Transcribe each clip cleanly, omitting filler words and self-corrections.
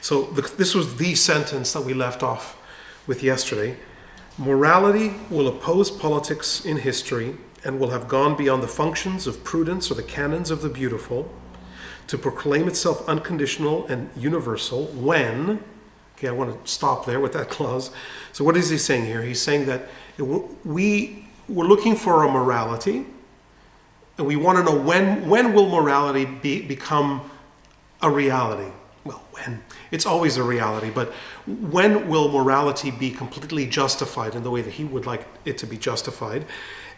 So this was the sentence that we left off with yesterday. Morality will oppose politics in history and will have gone beyond the functions of prudence or the canons of the beautiful to proclaim itself unconditional and universal when, okay, I want to stop there with that clause. So what is he saying here? He's saying that we're looking for a morality, and we want to know when will morality become a reality? Well, when? It's always a reality, but when will morality be completely justified in the way that he would like it to be justified,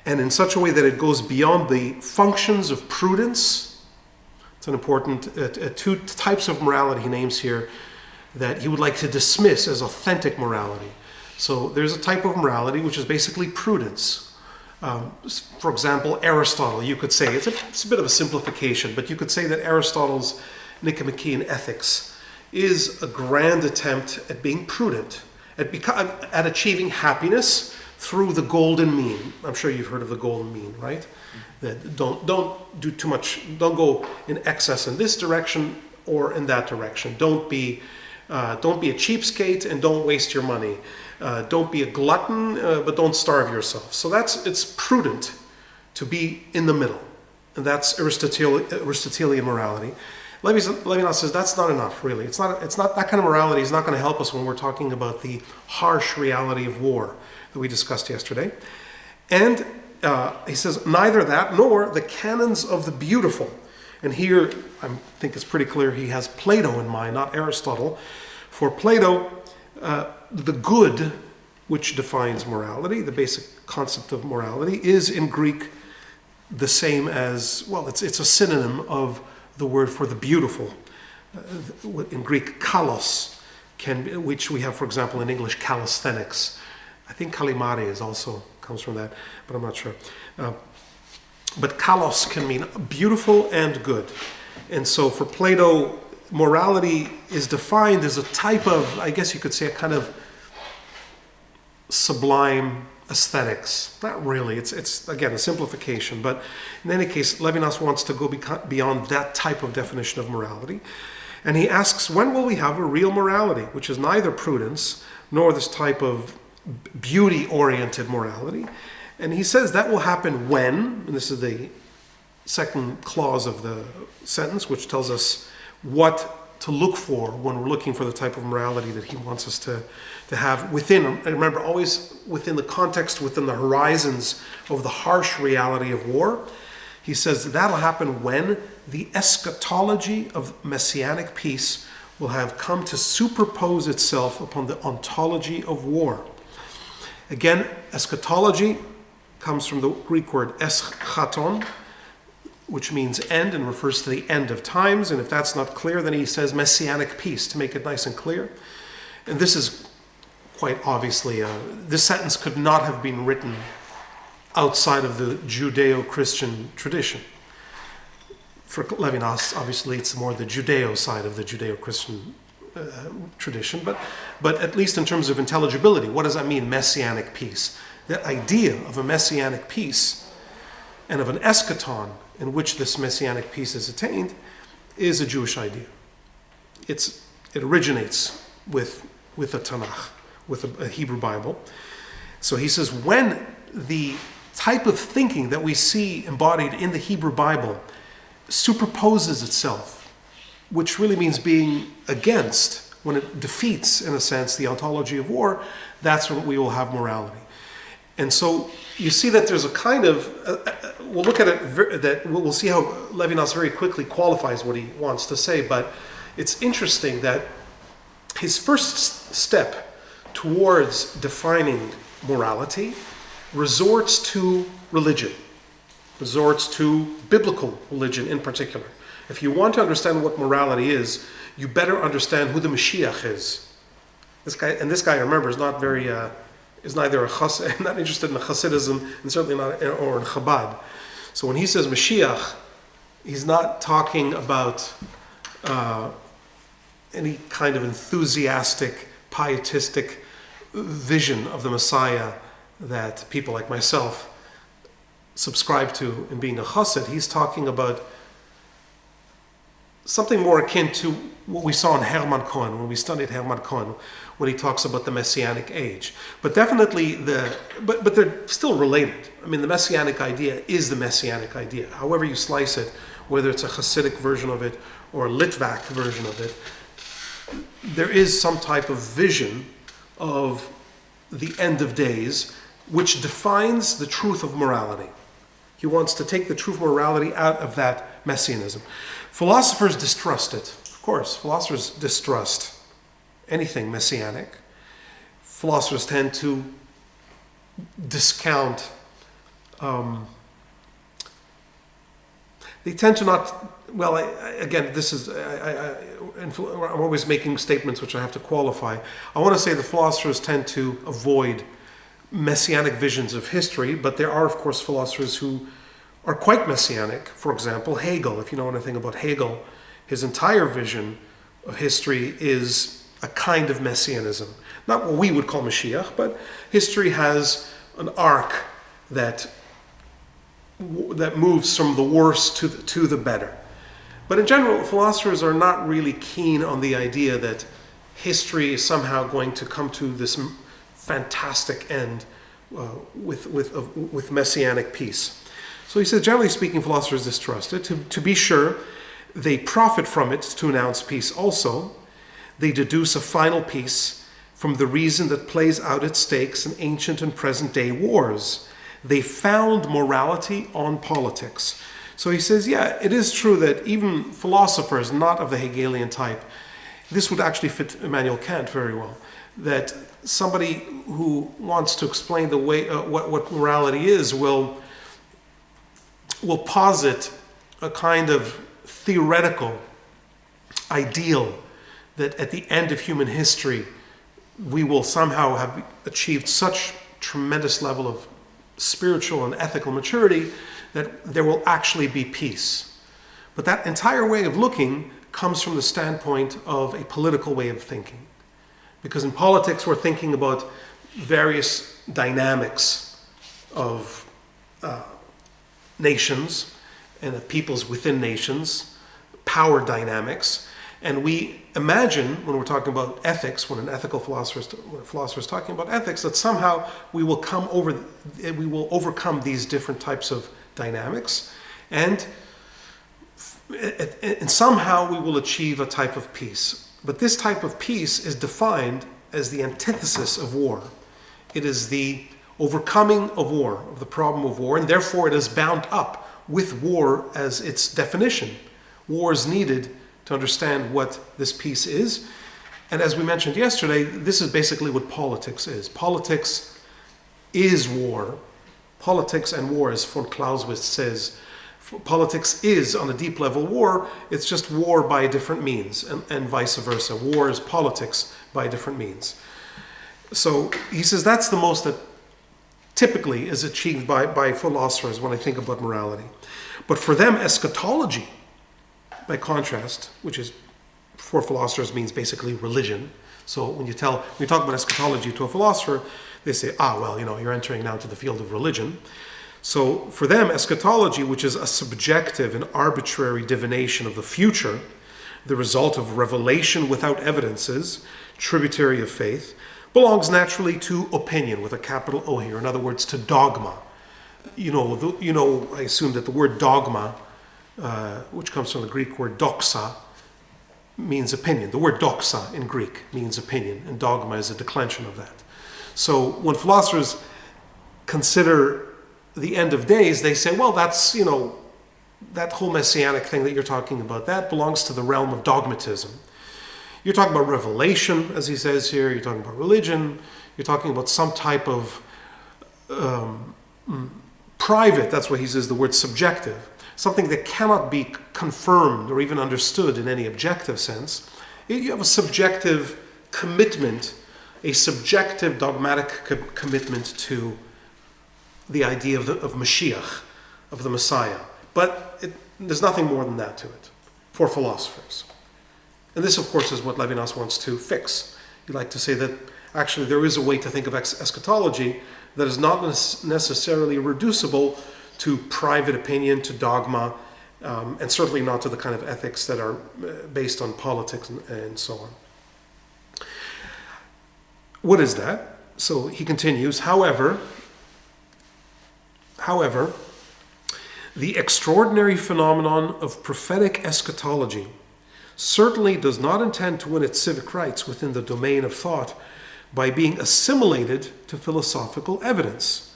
and in such a way that it goes beyond the functions of prudence? It's an important, two types of morality he names here that he would like to dismiss as authentic morality. So there's a type of morality which is basically prudence. For example, Aristotle, you could say, it's a bit of a simplification, but you could say that Aristotle's Nicomachean Ethics is a grand attempt at being prudent, at achieving happiness through the golden mean. I'm sure you've heard of the golden mean, right? That don't do too much, don't go in excess in this direction or in that direction. Don't be a cheapskate and don't waste your money. Don't be a glutton, but don't starve yourself. So it's prudent to be in the middle, and that's Aristotelian morality. Levinas says that's not enough, really. It's not that kind of morality is not going to help us when we're talking about the harsh reality of war that we discussed yesterday. And he says neither that nor the canons of the beautiful. And here I think it's pretty clear he has Plato in mind, not Aristotle. For Plato, the good, which defines morality, the basic concept of morality, is in Greek the same as, well, it's a synonym of the word for the beautiful. In Greek, kalos, which we have, for example, in English, calisthenics. I think kalimare also comes from that, but I'm not sure. But kalos can mean beautiful and good. And so for Plato, morality is defined as a type of, I guess you could say, a kind of sublime aesthetics. Not really, it's again a simplification, but in any case, Levinas wants to go beyond that type of definition of morality. And he asks, when will we have a real morality, which is neither prudence nor this type of beauty-oriented morality? And he says that will happen when, and this is the second clause of the sentence, which tells us what to look for when we're looking for the type of morality that he wants us to have within, and remember, always within the context, within the horizons of the harsh reality of war. He says that'll happen when the eschatology of messianic peace will have come to superpose itself upon the ontology of war. Again, eschatology comes from the Greek word eschaton, which means end and refers to the end of times. And if that's not clear, then he says messianic peace to make it nice and clear. And this is quite obviously, this sentence could not have been written outside of the Judeo-Christian tradition. For Levinas, obviously, it's more the Judeo side of the Judeo-Christian tradition, but at least in terms of intelligibility, what does that mean, messianic peace? The idea of a messianic peace and of an eschaton in which this messianic peace is attained is a Jewish idea. It originates with the Tanakh, with a Hebrew Bible. So he says when the type of thinking that we see embodied in the Hebrew Bible superposes itself, which really means being against, when it defeats, in a sense, the ontology of war, that's when we will have morality. And so you see that there's a kind of, we'll look at it, that we'll see how Levinas very quickly qualifies what he wants to say, but it's interesting that his first step towards defining morality resorts to religion, resorts to biblical religion in particular. If you want to understand what morality is, you better understand who the Mashiach is. This guy, remember, is not very, is neither not interested in Hasidism and certainly not or in Chabad. So when he says Mashiach, he's not talking about any kind of enthusiastic, pietistic vision of the Messiah that people like myself subscribe to in being a chassid. He's talking about something more akin to what we saw in Hermann Cohen, when we studied Hermann Cohen, when he talks about the Messianic age. But definitely but they're still related. I mean, the Messianic idea is the Messianic idea. However you slice it, whether it's a Hasidic version of it or a Litvak version of it, there is some type of vision of the end of days which defines the truth of morality. He wants to take the truth of morality out of that messianism. Philosophers distrust it. Of course, philosophers distrust anything messianic. Philosophers tend to discount. They tend to not. Well, I'm always making statements which I have to qualify. I want to say the philosophers tend to avoid messianic visions of history, but there are, of course, philosophers who are quite messianic. For example, Hegel. If you know anything about Hegel, his entire vision of history is a kind of messianism. Not what we would call Mashiach, but history has an arc that moves from the worst to the better. But in general, philosophers are not really keen on the idea that history is somehow going to come to this fantastic end with messianic peace. So he says, generally speaking, philosophers distrust it. To be sure, they profit from it to announce peace also. They deduce a final peace from the reason that plays out at stakes in ancient and present day wars. They found morality on politics. So he says, yeah, it is true that even philosophers not of the Hegelian type, this would actually fit Immanuel Kant very well, that somebody who wants to explain the way what morality is will posit a kind of theoretical ideal that at the end of human history we will somehow have achieved such tremendous level of spiritual and ethical maturity that there will actually be peace. But that entire way of looking comes from the standpoint of a political way of thinking. Because in politics, we're thinking about various dynamics of nations and of peoples within nations, power dynamics. And we imagine, when we're talking about ethics, when a philosopher is talking about ethics, that somehow we will overcome these different types of dynamics, and somehow we will achieve a type of peace. But this type of peace is defined as the antithesis of war. It is the overcoming of war, of the problem of war, and therefore it is bound up with war as its definition. War is needed to understand what this peace is. And as we mentioned yesterday, this is basically what politics is. Politics is war. Politics and war, as von Clausewitz says, politics is, on a deep level, war. It's just war by different means, and vice versa. War is politics by different means. So he says that's the most that typically is achieved by philosophers when I think about morality. But for them, eschatology, by contrast, which is for philosophers means basically religion. So when you talk about eschatology to a philosopher, they say, you're entering now to the field of religion. So for them, eschatology, which is a subjective and arbitrary divination of the future, the result of revelation without evidences, tributary of faith, belongs naturally to opinion, with a capital O here. In other words, to dogma. I assume that the word dogma, which comes from the Greek word doxa, means opinion. The word doxa in Greek means opinion, and dogma is a declension of that. So when philosophers consider the end of days, they say, well, that's, that whole messianic thing that you're talking about, that belongs to the realm of dogmatism. You're talking about revelation, as he says here, you're talking about religion, you're talking about some type of private, that's why he says the word subjective, something that cannot be confirmed or even understood in any objective sense. You have a subjective commitment, a subjective dogmatic commitment to the idea of Mashiach, of the Messiah. But there's nothing more than that to it for philosophers. And this, of course, is what Levinas wants to fix. He'd like to say that actually there is a way to think of eschatology that is not necessarily reducible to private opinion, to dogma, and certainly not to the kind of ethics that are based on politics and so on. What is that? So he continues, however, the extraordinary phenomenon of prophetic eschatology certainly does not intend to win its civic rights within the domain of thought by being assimilated to philosophical evidence.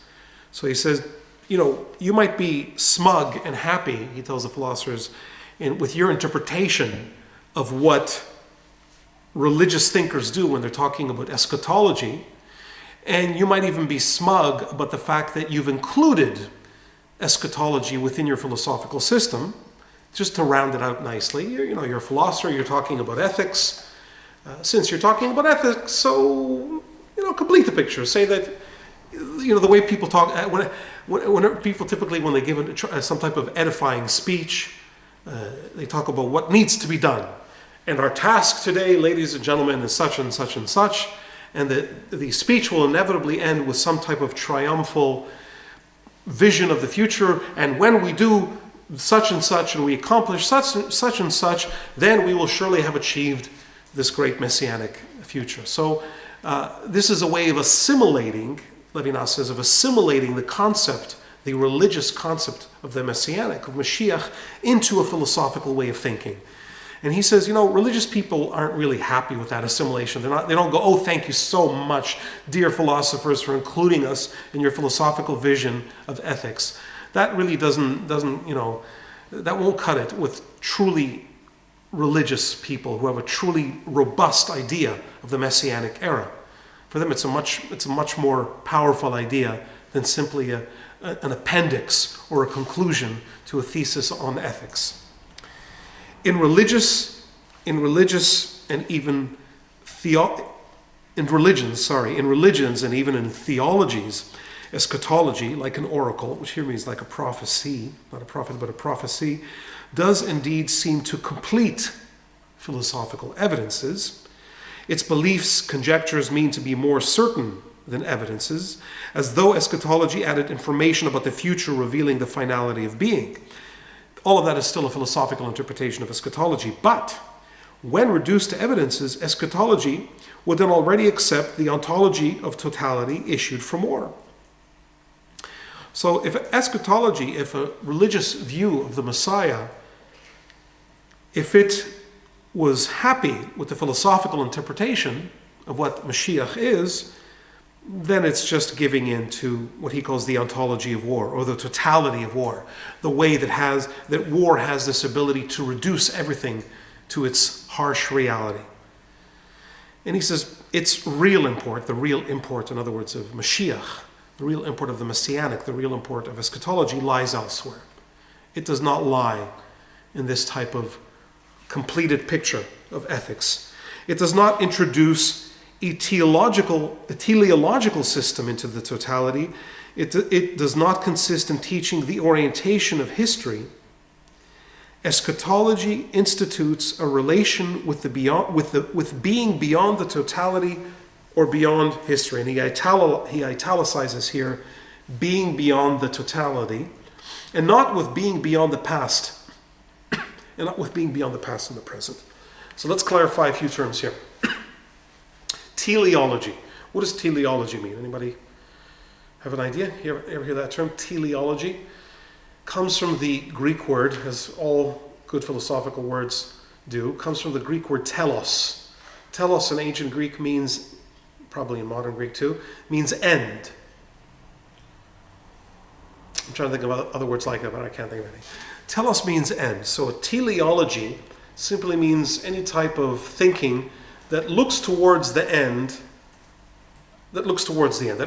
So he says, you might be smug and happy, he tells the philosophers, with your interpretation of what religious thinkers do when they're talking about eschatology, and you might even be smug about the fact that you've included eschatology within your philosophical system, just to round it out nicely. You're a philosopher, you're talking about ethics. Since you're talking about ethics, so, complete the picture. Say that, the way people talk, when people typically, when they give some type of edifying speech, they talk about what needs to be done. And our task today, ladies and gentlemen, is such and such and such. And the speech will inevitably end with some type of triumphal vision of the future. And when we do such and such and we accomplish such and such, then we will surely have achieved this great messianic future. So this is a way of assimilating, Levinas says, of assimilating the concept, the religious concept of the messianic, of Mashiach, into a philosophical way of thinking. And he says, religious people aren't really happy with that assimilation. They don't go, oh, thank you so much, dear philosophers, for including us in your philosophical vision of ethics. That really doesn't that won't cut it with truly religious people who have a truly robust idea of the messianic era. For them, it's a much more powerful idea than simply an appendix or a conclusion to a thesis on ethics. In religions and even in theologies, eschatology, like an oracle, which here means like a prophecy, not a prophet, but a prophecy, does indeed seem to complete philosophical evidences. Its beliefs, conjectures mean to be more certain than evidences, as though eschatology added information about the future revealing the finality of being. All of that is still a philosophical interpretation of eschatology, but when reduced to evidences, eschatology would then already accept the ontology of totality issued from war. So if eschatology, if a religious view of the Messiah, if it was happy with the philosophical interpretation of what Mashiach is, then it's just giving in to what he calls the ontology of war, or the totality of war, the way that war has this ability to reduce everything to its harsh reality. And he says its real import, the real import, in other words, of Mashiach, the real import of the Messianic, the real import of eschatology lies elsewhere. It does not lie in this type of completed picture of ethics. It does not introduce a teleological system into the totality. It does not consist in teaching the orientation of history. Eschatology institutes a relation with being beyond the totality or beyond history. And he italicizes here, being beyond the totality, and not with being beyond the past, and not with being beyond the past and the present. So let's clarify a few terms here. Teleology. What does teleology mean? Anybody have an idea? You ever hear that term? Teleology comes from the Greek word, as all good philosophical words do, comes from the Greek word telos. Telos in ancient Greek means, probably in modern Greek too, means end. I'm trying to think of other words like it, but I can't think of any. Telos means end. So a teleology simply means any type of thinking that looks towards the end, that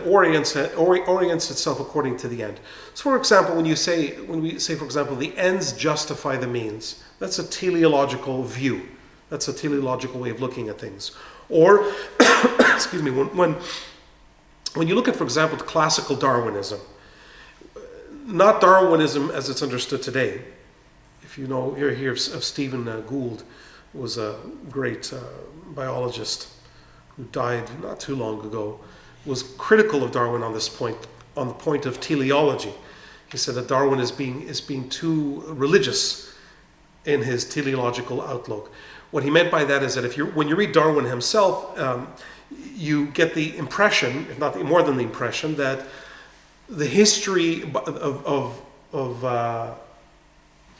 orients itself according to the end. So for example, when we say, for example, the ends justify the means, that's a teleological view. That's a teleological way of looking at things. Or, excuse me, when you look at, for example, classical Darwinism, not Darwinism as it's understood today. If you hear of Stephen Gould, was a great biologist who died not too long ago, was critical of Darwin on this point, on the point of teleology. He said that Darwin is being too religious in his teleological outlook. What he meant by that is that when you read Darwin himself, you get the impression, if not more than the impression, that the history of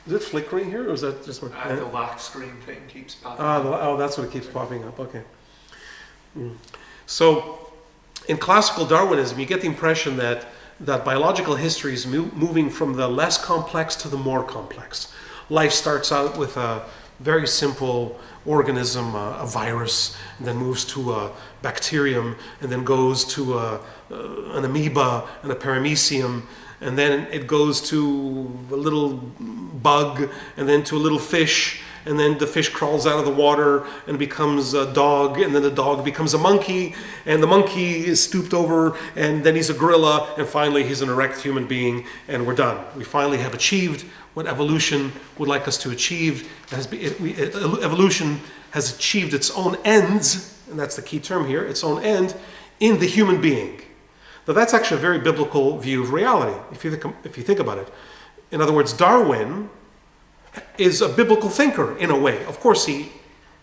is it flickering here, or is that just the lock screen thing keeps popping up? That's what it keeps popping up. Okay. So, in classical Darwinism, you get the impression that biological history is moving from the less complex to the more complex. Life starts out with a very simple organism, a virus, and then moves to a bacterium, and then goes to an amoeba and a paramecium, and then it goes to a little bug, and then to a little fish, and then the fish crawls out of the water and becomes a dog, and then the dog becomes a monkey, and the monkey is stooped over, and then he's a gorilla, and finally he's an erect human being, and we're done. We finally have achieved what evolution would like us to achieve. Evolution has achieved its own ends, and that's the key term here, its own end, in the human being. Now that's actually a very biblical view of reality, if you think about it. In other words, Darwin is a biblical thinker in a way. Of course, he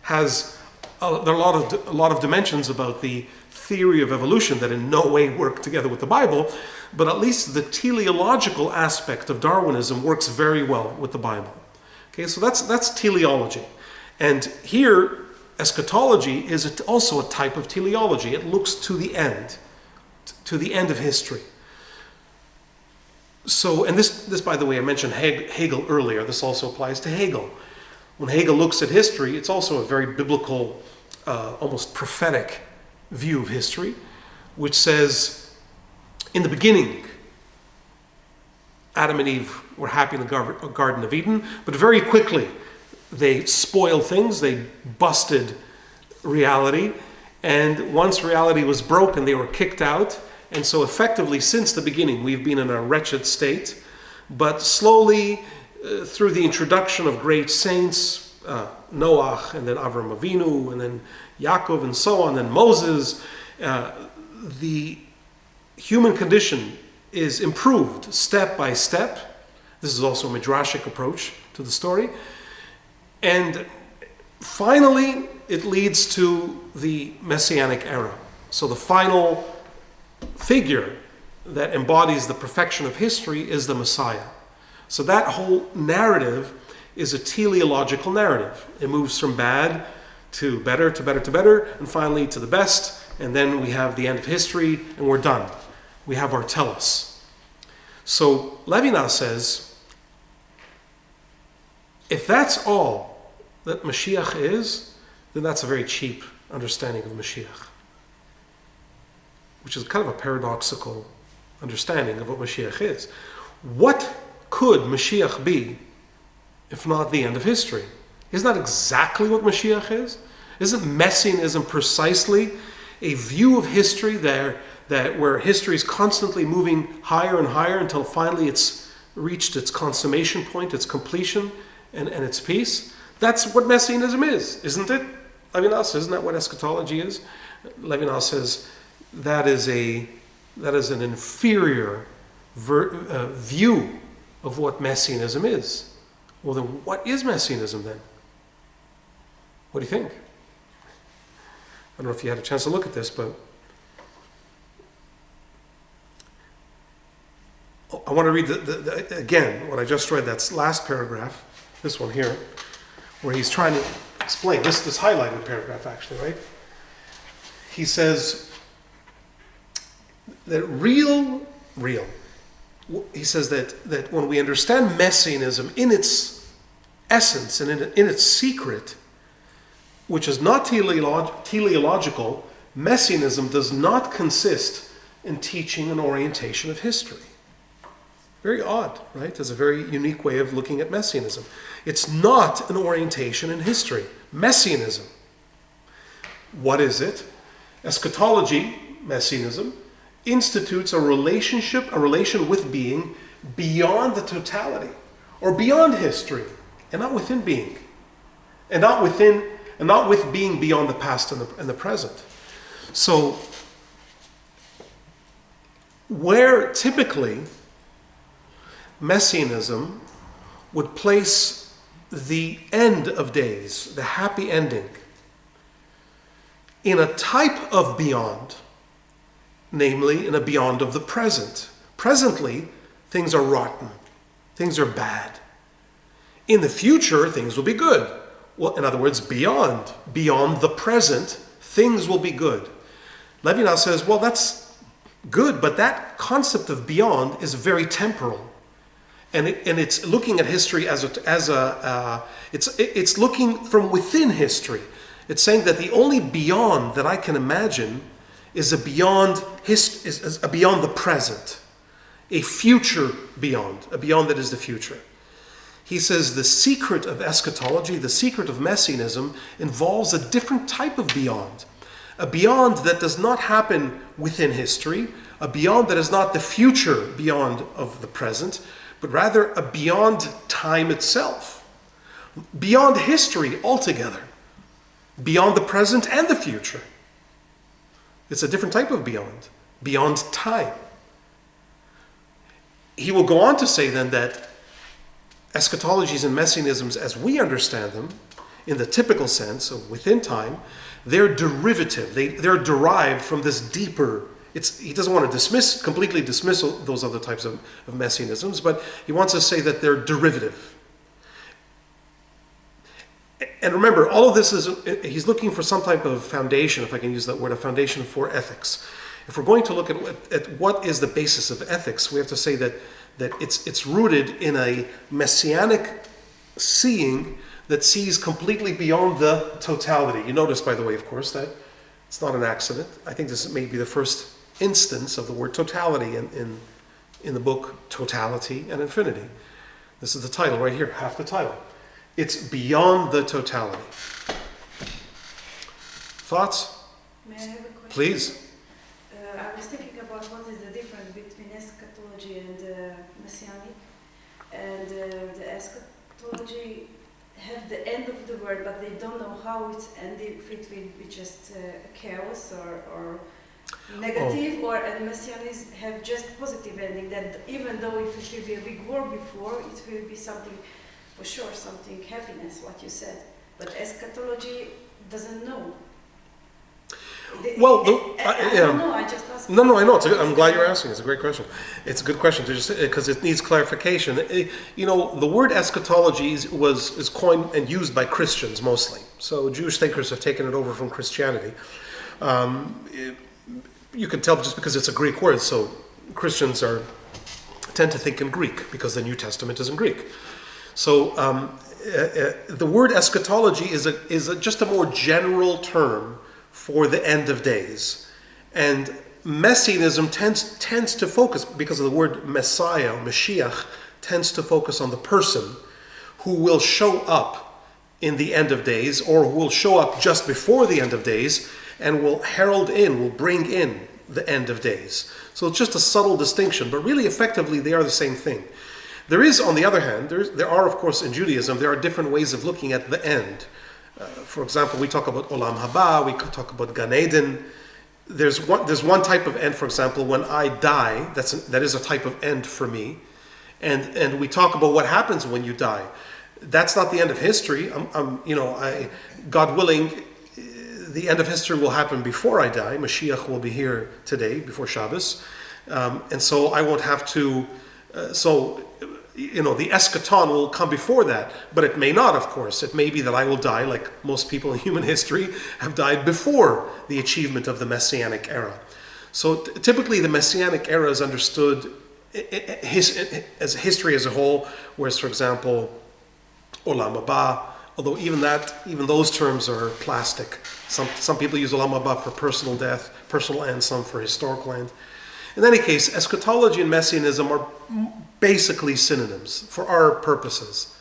has there are a lot of dimensions about the theory of evolution that in no way work together with the Bible, but at least the teleological aspect of Darwinism works very well with the Bible. Okay, so that's teleology. And here, eschatology is also a type of teleology. It looks to the end of history. So, and this, by the way, I mentioned Hegel earlier. This also applies to Hegel. When Hegel looks at history, it's also a very biblical, almost prophetic view of history, which says, in the beginning, Adam and Eve were happy in the Garden of Eden, but very quickly they spoiled things, they busted reality, and once reality was broken, they were kicked out. And so effectively, since the beginning, we've been in a wretched state, but slowly, through the introduction of great saints, Noah, and then Avram Avinu, and then Yaakov, and so on, and Moses, the human condition is improved step by step. This is also a midrashic approach to the story. And finally, it leads to the Messianic era. So the final figure that embodies the perfection of history is the Messiah. So that whole narrative is a teleological narrative. It moves from bad to better, to better, to better, and finally to the best, and then we have the end of history, and we're done. We have our telos. So Levinas says, if that's all that Mashiach is, then that's a very cheap understanding of Mashiach, which is kind of a paradoxical understanding of what Mashiach is. What could Mashiach be if not the end of history? Isn't that exactly what Mashiach is? Isn't Messianism precisely a view of history that where history is constantly moving higher and higher until finally it's reached its consummation point, its completion, and its peace? That's what Messianism is, isn't it? Levinas, isn't that what eschatology is? Levinas says that is an inferior view of what Messianism is. Well, then what is Messianism then? What do you think? I don't know if you had a chance to look at this, but I want to read again what I just read, that last paragraph, this one here, where he's trying to explain this highlighted paragraph actually, right? He says that he says that when we understand Messianism in its essence and in its secret, which is not teleological, Messianism does not consist in teaching an orientation of history. Very odd, right? It's a very unique way of looking at Messianism. It's not an orientation in history. Messianism. What is it? Eschatology, Messianism, institutes a relation with being beyond the totality, or beyond history, and not within being, and not with being beyond the past and the present. So, where typically Messianism would place the end of days, the happy ending, in a type of beyond, namely in a beyond of the present. Presently, things are rotten. Things are bad. In the future, things will be good. Well, in other words, beyond the present, things will be good. Levinas says, well, that's good, but that concept of beyond is very temporal. And it's looking at history it's looking from within history. It's saying that the only beyond that I can imagine is a beyond the present, a future beyond, a beyond that is the future. He says the secret of eschatology, the secret of messianism, involves a different type of beyond, a beyond that does not happen within history, a beyond that is not the future beyond of the present, but rather a beyond time itself, beyond history altogether, beyond the present and the future. It's a different type of beyond time. He will go on to say then that eschatologies and messianisms as we understand them, in the typical sense of within time, they're derivative, they're derived from this deeper. He doesn't want to completely dismiss those other types of messianisms, but he wants to say that they're derivative. And remember, all of this he's looking for some type of foundation, if I can use that word, a foundation for ethics. If we're going to look at what is the basis of ethics, we have to say that it's rooted in a messianic seeing that sees completely beyond the totality. You notice, by the way, of course, that it's not an accident. I think this may be the first instance of the word totality in the book Totality and Infinity. This is the title right here, half the title. It's beyond the totality. Thoughts? May I have a question? Please. I was thinking about what is the difference between eschatology and messianic. And the eschatology have the end of the word, but they don't know how it's ending, if it will be just chaos or negative, and messianism have just positive ending, that even though if it will be a big war before, it will be something, for sure, something happiness, what you said. But eschatology doesn't know. Well, I don't know, I just asked. No, I know. I'm glad you're asking. It's a great question. It's a good question because it needs clarification. The word eschatology is coined and used by Christians mostly. So Jewish thinkers have taken it over from Christianity. You can tell just because it's a Greek word. So Christians tend to think in Greek because the New Testament is in Greek. So the word eschatology is just a more general term for the end of days. And messianism tends to focus, because of the word Messiah, Mashiach, tends to focus on the person who will show up in the end of days, or who will show up just before the end of days and will bring in the end of days. So it's just a subtle distinction, but really effectively they are the same thing. There is, on the other hand, there are, of course, in Judaism, there are different ways of looking at the end. For example, we talk about Olam Haba, we could talk about Gan Eden. There's one type of end, for example, when I die, that is a type of end for me. And we talk about what happens when you die. That's not the end of history. God willing, the end of history will happen before I die. Mashiach will be here today, before Shabbos. And so I won't have to... the eschaton will come before that, but it may not, of course. It may be that I will die, like most people in human history have died before the achievement of the Messianic era. So typically the Messianic era is understood as history as a whole, whereas, for example, Olam Haba, although even those terms are plastic. Some people use Olam Haba for personal death, personal end, some for historical end. In any case, eschatology and messianism are basically synonyms for our purposes.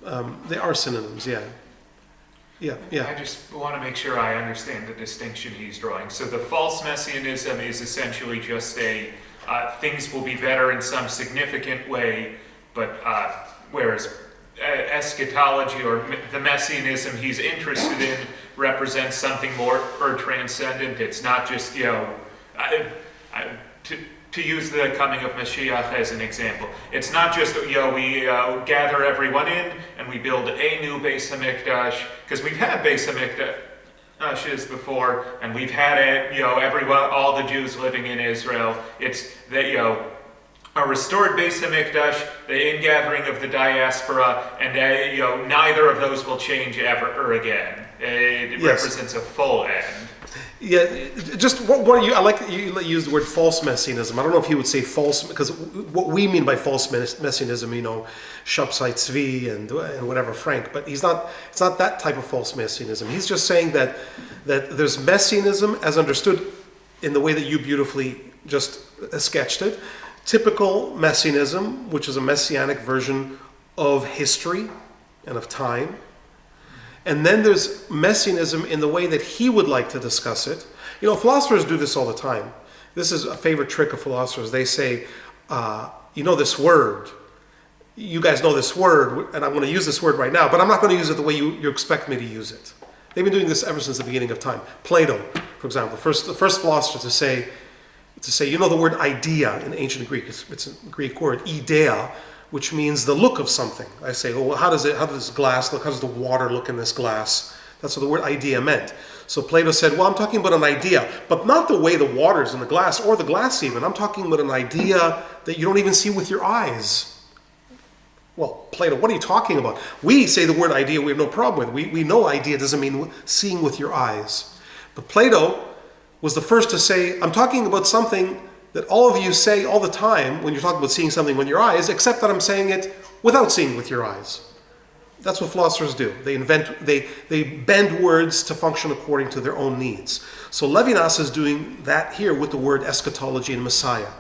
They are synonyms, yeah. I just want to make sure I understand the distinction he's drawing. So the false messianism is essentially just things will be better in some significant way, but whereas eschatology, or the messianism he's interested in, represents something more transcendent. It's not just, to use the coming of Mashiach as an example. It's not just, we gather everyone in and we build a new Beis HaMikdash, because we've had Beis HaMikdashes before, and we've had it, everyone, all the Jews living in Israel. It's that, a restored Beis HaMikdash, the ingathering of the diaspora, and neither of those will change ever or again. It represents a full end. Yeah, just I like you use the word false messianism. I don't know if he would say false, because what we mean by false messianism, Shabsai Tzvi and whatever, Frank, but it's not that type of false messianism. He's just saying that there's messianism as understood in the way that you beautifully just sketched it. Typical messianism, which is a messianic version of history and of time. And then there's messianism in the way that he would like to discuss it. Philosophers do this all the time. This is a favorite trick of philosophers. They say, this word. You guys know this word, and I'm going to use this word right now, but I'm not going to use it the way you expect me to use it. They've been doing this ever since the beginning of time. Plato, for example, the first philosopher to say, the word idea in ancient Greek, it's a Greek word, idea, which means the look of something. I say, how does this glass look? How does the water look in this glass? That's what the word idea meant. So Plato said, I'm talking about an idea, but not the way the water's in the glass, or the glass even. I'm talking about an idea that you don't even see with your eyes. Well, Plato, what are you talking about? We say the word idea, we have no problem with. We know idea doesn't mean seeing with your eyes. But Plato was the first to say, I'm talking about something that all of you say all the time when you're talking about seeing something with your eyes, except that I'm saying it without seeing with your eyes. That's what philosophers do. They bend words to function according to their own needs. So Levinas is doing that here with the word eschatology and Messiah.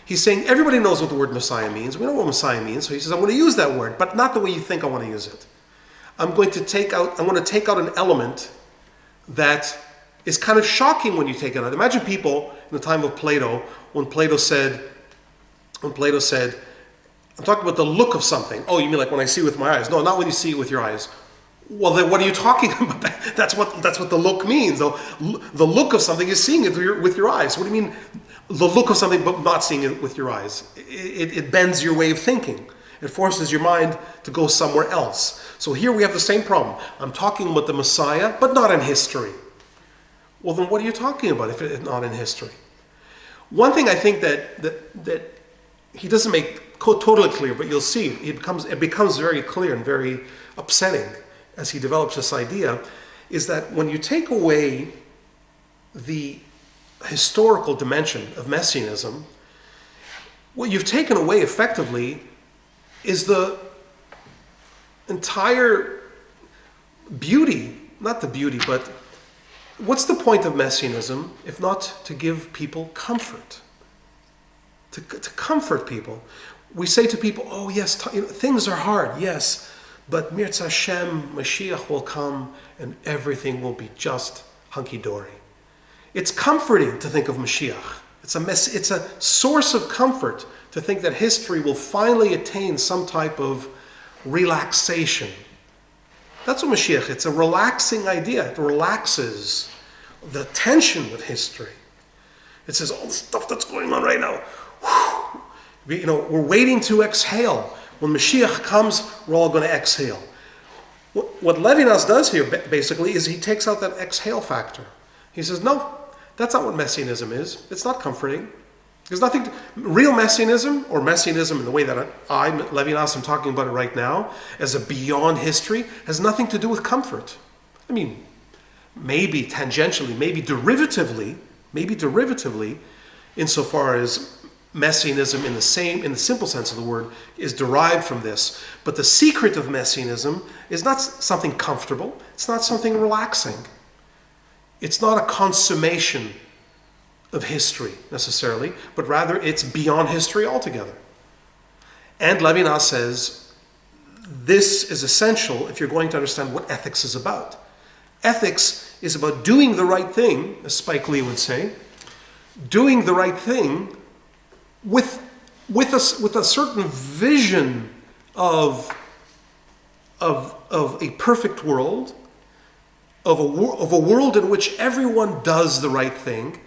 He's saying everybody knows what the word Messiah means. We know what Messiah means. So he says, I'm going to use that word, but not the way you think I want to use it. I'm going to take out an element that is kind of shocking when you take it out. Imagine people in the time of Plato, when Plato said, I'm talking about the look of something. Oh, you mean like when I see with my eyes? No, not when you see it with your eyes. Well, then what are you talking about? That's what the look means. The look of something is seeing it with your eyes. What do you mean the look of something but not seeing it with your eyes? It bends your way of thinking. It forces your mind to go somewhere else. So here we have the same problem. I'm talking about the Messiah, but not in history. Well, then what are you talking about if it's not in history? One thing I think that he doesn't make totally clear, but you'll see it becomes very clear and very upsetting as he develops this idea, is that when you take away the historical dimension of messianism, what you've taken away effectively is the entire beauty, not the beauty, but what's the point of messianism if not to give people comfort? To comfort people. We say to people, oh yes, things are hard, yes, but Mirza Hashem, Mashiach will come and everything will be just hunky-dory. It's comforting to think of Mashiach. It's a source of comfort to think that history will finally attain some type of relaxation. That's what Mashiach, it's a relaxing idea. It relaxes the tension of history. It says all the stuff that's going on right now, we're waiting to exhale. When Mashiach comes, we're all going to exhale. What Levinas does here basically is he takes out that exhale factor. He says, no, that's not what messianism is. It's not comforting. There's nothing real messianism, or messianism in the way that Levinas, I'm talking about it right now, as a beyond history, has nothing to do with comfort. I mean, maybe tangentially, maybe derivatively, insofar as messianism in the simple sense of the word is derived from this. But the secret of messianism is not something comfortable. It's not something relaxing. It's not a consummation of history necessarily, but rather it's beyond history altogether. And Levinas says this is essential if you're going to understand what ethics is about. Ethics is about doing the right thing, as Spike Lee would say, doing the right thing with a certain vision of a perfect world, of a world in which everyone does the right thing,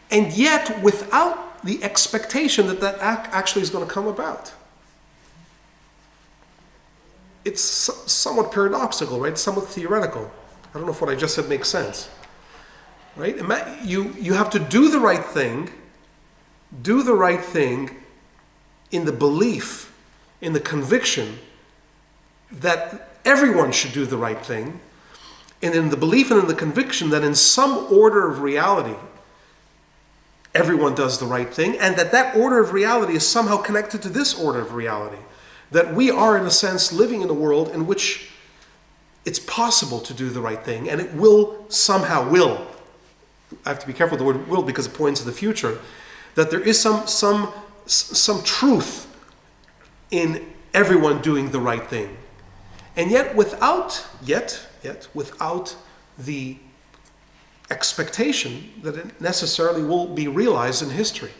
and yet without the expectation that that actually is going to come about. It's somewhat paradoxical, right? Somewhat theoretical. I don't know if what I just said makes sense. Right? You have to do the right thing in the belief, in the conviction that everyone should do the right thing, and in the belief and in the conviction that in some order of reality, everyone does the right thing, and that order of reality is somehow connected to this order of reality. That we are, in a sense, living in a world in which it's possible to do the right thing, and it will. I have to be careful with the word will because it points to the future. That there is some truth in everyone doing the right thing. And yet without the expectation that it necessarily will be realized in history.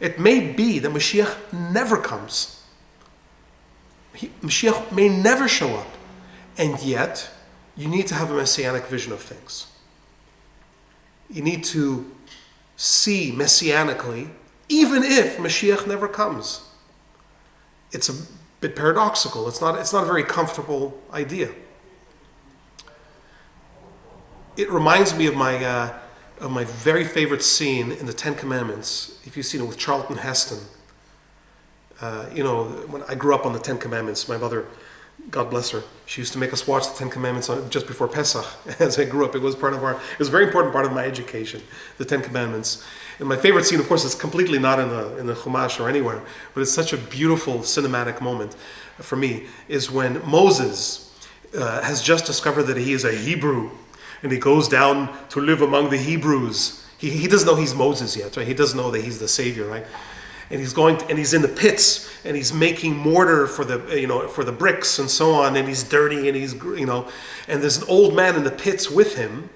It may be that Mashiach never comes. Mashiach may never show up. And yet, you need to have a messianic vision of things. You need to see messianically, even if Mashiach never comes. It's a bit paradoxical. It's not a very comfortable idea. It reminds me of my very favorite scene in the Ten Commandments. If you've seen it with Charlton Heston. When I grew up on the Ten Commandments, my mother, God bless her, she used to make us watch the Ten Commandments just before Pesach. As I grew up, it was a very important part of my education, the Ten Commandments. And my favorite scene, of course, is completely not in the Chumash or anywhere, but it's such a beautiful cinematic moment for me, is when Moses has just discovered that he is a Hebrew, and he goes down to live among the Hebrews. He doesn't know he's Moses yet, right? He doesn't know that he's the Savior, right? And he's in the pits, and he's making mortar for the bricks and so on, and he's dirty, and and there's an old man in the pits with him,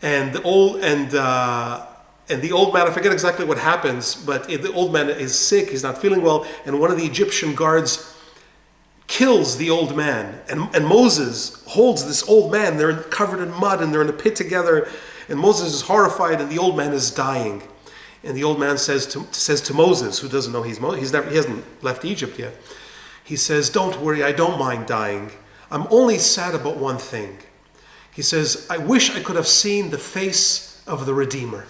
and the old man, I forget exactly what happens, but the old man is sick, he's not feeling well, and one of the Egyptian guards kills the old man, and Moses holds this old man. They're covered in mud, and they're in a pit together, and Moses is horrified, and the old man is dying. And the old man says to Moses, who doesn't know he hasn't left Egypt yet, he says, "Don't worry, I don't mind dying. I'm only sad about one thing." He says, "I wish I could have seen the face of the Redeemer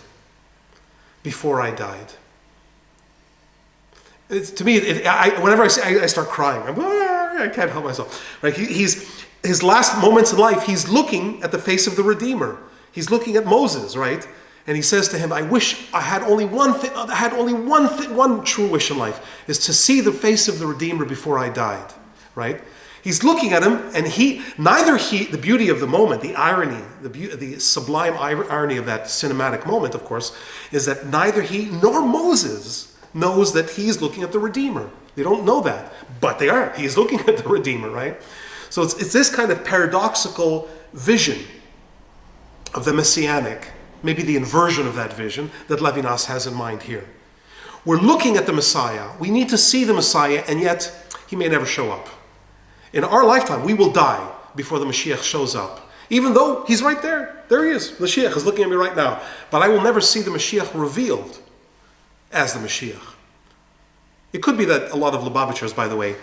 before I died." To me, whenever I start crying. I can't help myself. Right? His last moments in life, he's looking at the face of the Redeemer. He's looking at Moses, right? And he says to him, "I wish I had only one thing. I had only one true wish in life, is to see the face of the Redeemer before I died." Right? He's looking at him, and the beauty of the moment, the irony, the sublime irony of that cinematic moment, of course, is that neither he nor Moses knows that he's looking at the Redeemer. They don't know that, but they are. He's looking at the Redeemer, right? So it's this kind of paradoxical vision of the Messianic, maybe the inversion of that vision that Levinas has in mind here. We're looking at the Messiah. We need to see the Messiah, and yet he may never show up. In our lifetime, we will die before the Mashiach shows up. Even though he's right there. There he is. The Mashiach is looking at me right now. But I will never see the Mashiach revealed as the Mashiach. It could be that a lot of Lubavitchers, by the way,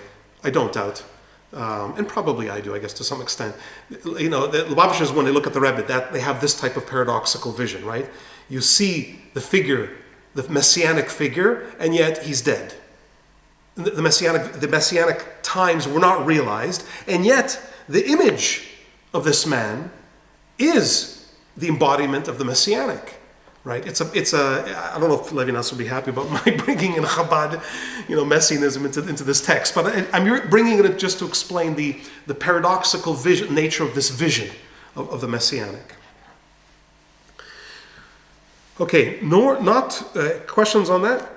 I don't doubt, and probably I do, I guess, to some extent. The Lubavitchers, when they look at the Rebbe, that they have this type of paradoxical vision, right? You see the figure, the messianic figure, and yet he's dead. The messianic times were not realized, and yet the image of this man is the embodiment of the messianic. Right? It's a. I don't know if Levinas will be happy about my bringing in Chabad, messianism into this text, but I'm bringing it just to explain the paradoxical nature of this vision of the messianic. Okay, not questions on that.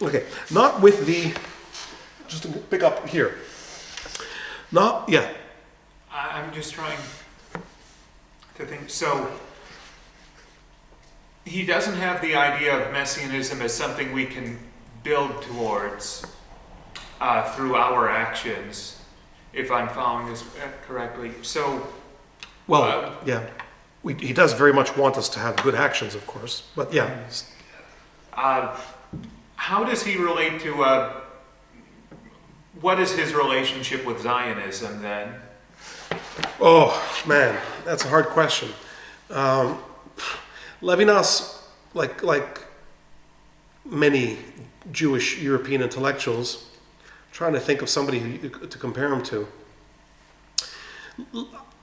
Okay, not with the. Just to pick up here. I'm just trying to think. So he doesn't have the idea of messianism as something we can build towards through our actions, if I'm following this correctly. So, yeah. he does very much want us to have good actions, of course. But yeah. How does he relate to, what is his relationship with Zionism then? Oh, man, that's a hard question. Levinas, like many Jewish European intellectuals, trying to think of somebody to compare him to.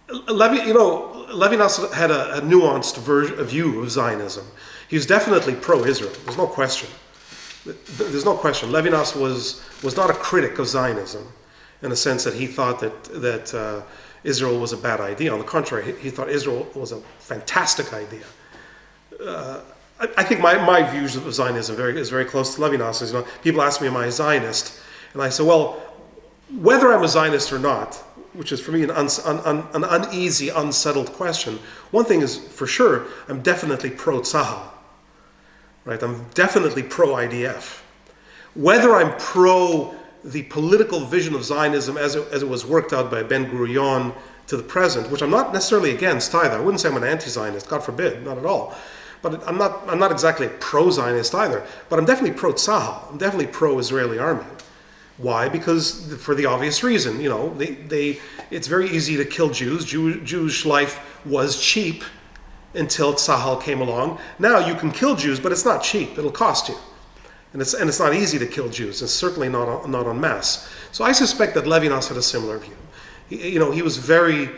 Levinas had a nuanced view of Zionism. He was definitely pro-Israel. There's no question. Levinas was not a critic of Zionism in the sense that he thought that Israel was a bad idea. On the contrary, he thought Israel was a fantastic idea. I think my views of Zionism is very close to Levinas's. People ask me, am I a Zionist? And I say, well, whether I'm a Zionist or not, which is for me an uneasy, unsettled question, one thing is for sure, I'm definitely pro-Tzahal. Right? I'm definitely pro-IDF. Whether I'm pro the political vision of Zionism as it was worked out by Ben-Gurion to the present, which I'm not necessarily against either. I wouldn't say I'm an anti-Zionist, God forbid, not at all. But I'm not exactly a pro-Zionist either. But I'm definitely pro-Tzahal. I'm definitely pro-Israeli army. Why? Because for the obvious reason, it's very easy to kill Jews. Jewish life was cheap until Tzahal came along. Now you can kill Jews, but it's not cheap. It'll cost you. And it's not easy to kill Jews. It's certainly not en masse. So I suspect that Levinas had a similar view. He was very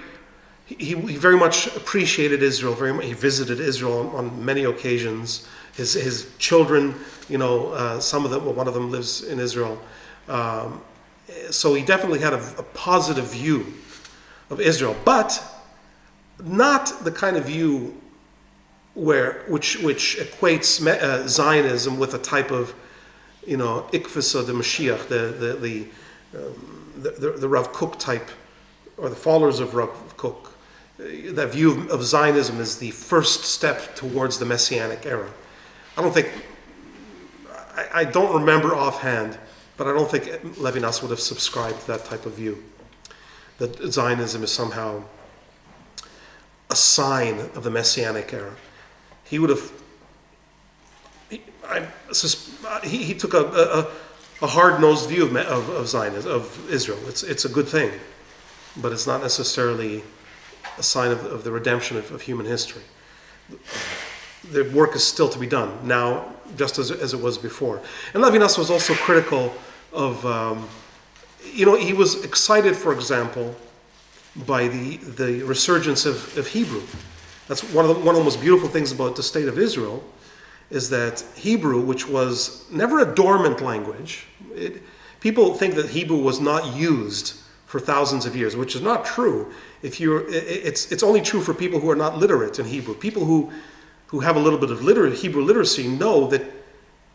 much appreciated Israel. He visited Israel on many occasions. His children, some of them, one of them lives in Israel. So he definitely had a positive view of Israel, but not the kind of view which equates Zionism with a type of ikvasa de Mashiach, the Rav Kook type, or the followers of Rav Kook. That view of Zionism is the first step towards the Messianic era. I don't remember offhand, but I don't think Levinas would have subscribed to that type of view, that Zionism is somehow a sign of the Messianic era. He would have. He took a hard-nosed view of Zionism, of Israel. It's a good thing, but it's not necessarily a sign of the redemption of human history. The work is still to be done now, just as it was before. And Levinas was also critical of. He was excited, for example, by the resurgence of Hebrew. That's one of the most beautiful things about the state of Israel, is that Hebrew, which was never a dormant language, people think that Hebrew was not used for thousands of years, which is not true. It's only true for people who are not literate in Hebrew. People who have a little bit of Hebrew literacy know that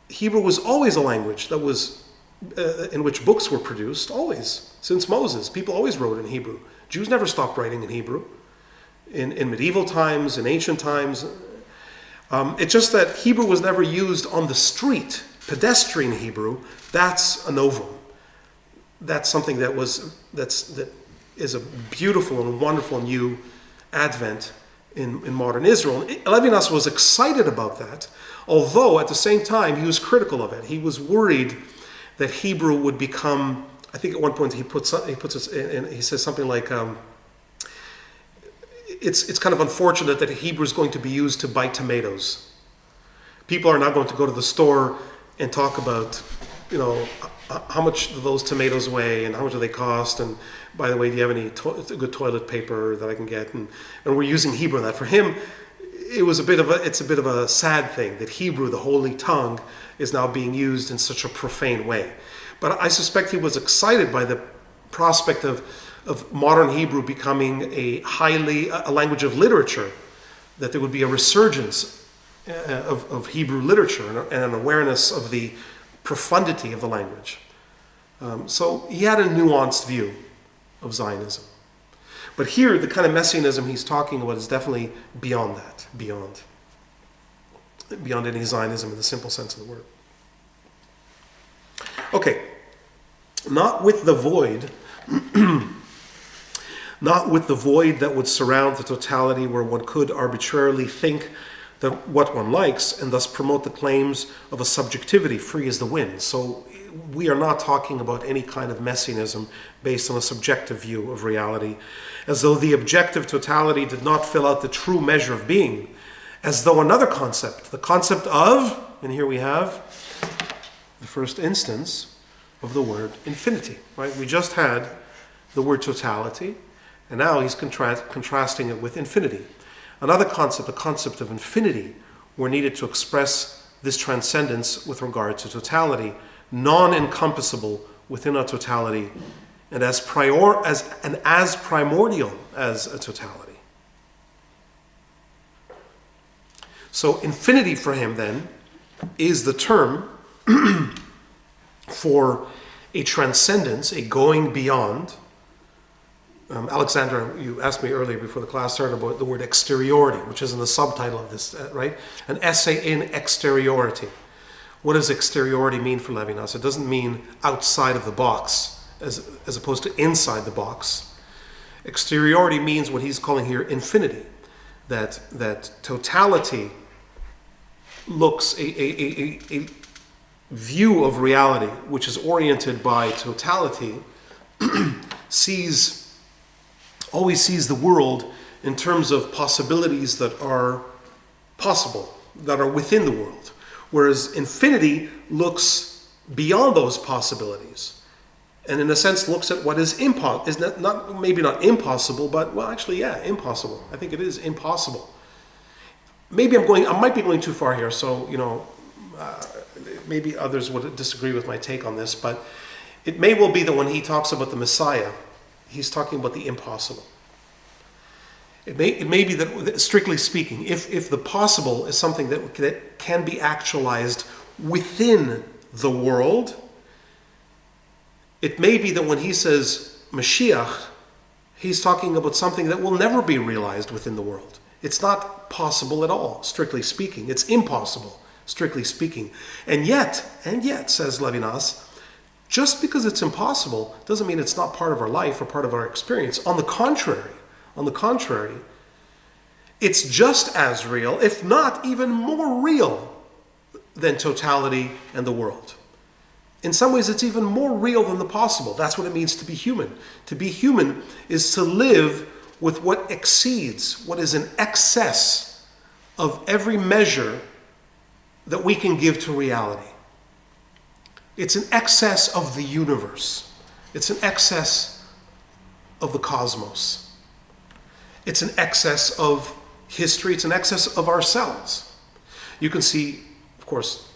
Hebrew was always a language that was in which books were produced, always, since Moses. People always wrote in Hebrew. Jews never stopped writing in Hebrew. In medieval times, in ancient times. It's just that Hebrew was never used on the street. Pedestrian Hebrew, that's a novum. That's something that is a beautiful and wonderful new advent in modern Israel. Levinas was excited about that, although at the same time he was critical of it. He was worried that Hebrew would become. I think at one point he says something like. It's kind of unfortunate that Hebrew is going to be used to buy tomatoes. People are not going to go to the store and talk about, how much do those tomatoes weigh and how much do they cost, and by the way, do you have any good toilet paper that I can get? And we're using Hebrew in that. For him, it's a bit of a sad thing that Hebrew, the holy tongue, is now being used in such a profane way. But I suspect he was excited by the prospect of modern Hebrew becoming a language of literature, that there would be a resurgence of Hebrew literature and an awareness of the profundity of the language. So he had a nuanced view of Zionism. But here, the kind of messianism he's talking about is definitely beyond that, beyond any Zionism in the simple sense of the word. Okay, not with the void. not with the void that would surround the totality where one could arbitrarily think that what one likes and thus promote the claims of a subjectivity free as the wind. So we are not talking about any kind of messianism based on a subjective view of reality, as though the objective totality did not fill out the true measure of being, as though another concept, the concept of, and here we have the first instance of the word infinity, right? We just had the word totality, and now he's contrasting it with infinity. Another concept, the concept of infinity, were needed to express this transcendence with regard to totality, non-encompassable within a totality, and as primordial as a totality. So infinity for him then is the term for a transcendence, a going beyond. Alexandra, you asked me earlier before the class started about the word exteriority, which is in the subtitle of this, right? An essay in exteriority. What does exteriority mean for Levinas? It doesn't mean outside of the box, as opposed to inside the box. Exteriority means what he's calling here infinity. That totality looks a view of reality which is oriented by totality, always sees the world in terms of possibilities that are possible, that are within the world. Whereas infinity looks beyond those possibilities, and in a sense looks at what is maybe not impossible, but well, actually, yeah, impossible. I think it is impossible. I might be going too far here, so maybe others would disagree with my take on this, but it may well be that when he talks about the Messiah, he's talking about the impossible. It may be that, strictly speaking, if the possible is something that can be actualized within the world, it may be that when he says Mashiach, he's talking about something that will never be realized within the world. It's not possible at all, strictly speaking. It's impossible, strictly speaking. And yet, says Levinas, just because it's impossible doesn't mean it's not part of our life or part of our experience. On the contrary, it's just as real, if not even more real, than totality and the world. In some ways, it's even more real than the possible. That's what it means to be human. To be human is to live with what exceeds, what is in excess of every measure that we can give to reality. It's an excess of the universe. It's an excess of the cosmos. It's an excess of history. It's an excess of ourselves. You can see, of course,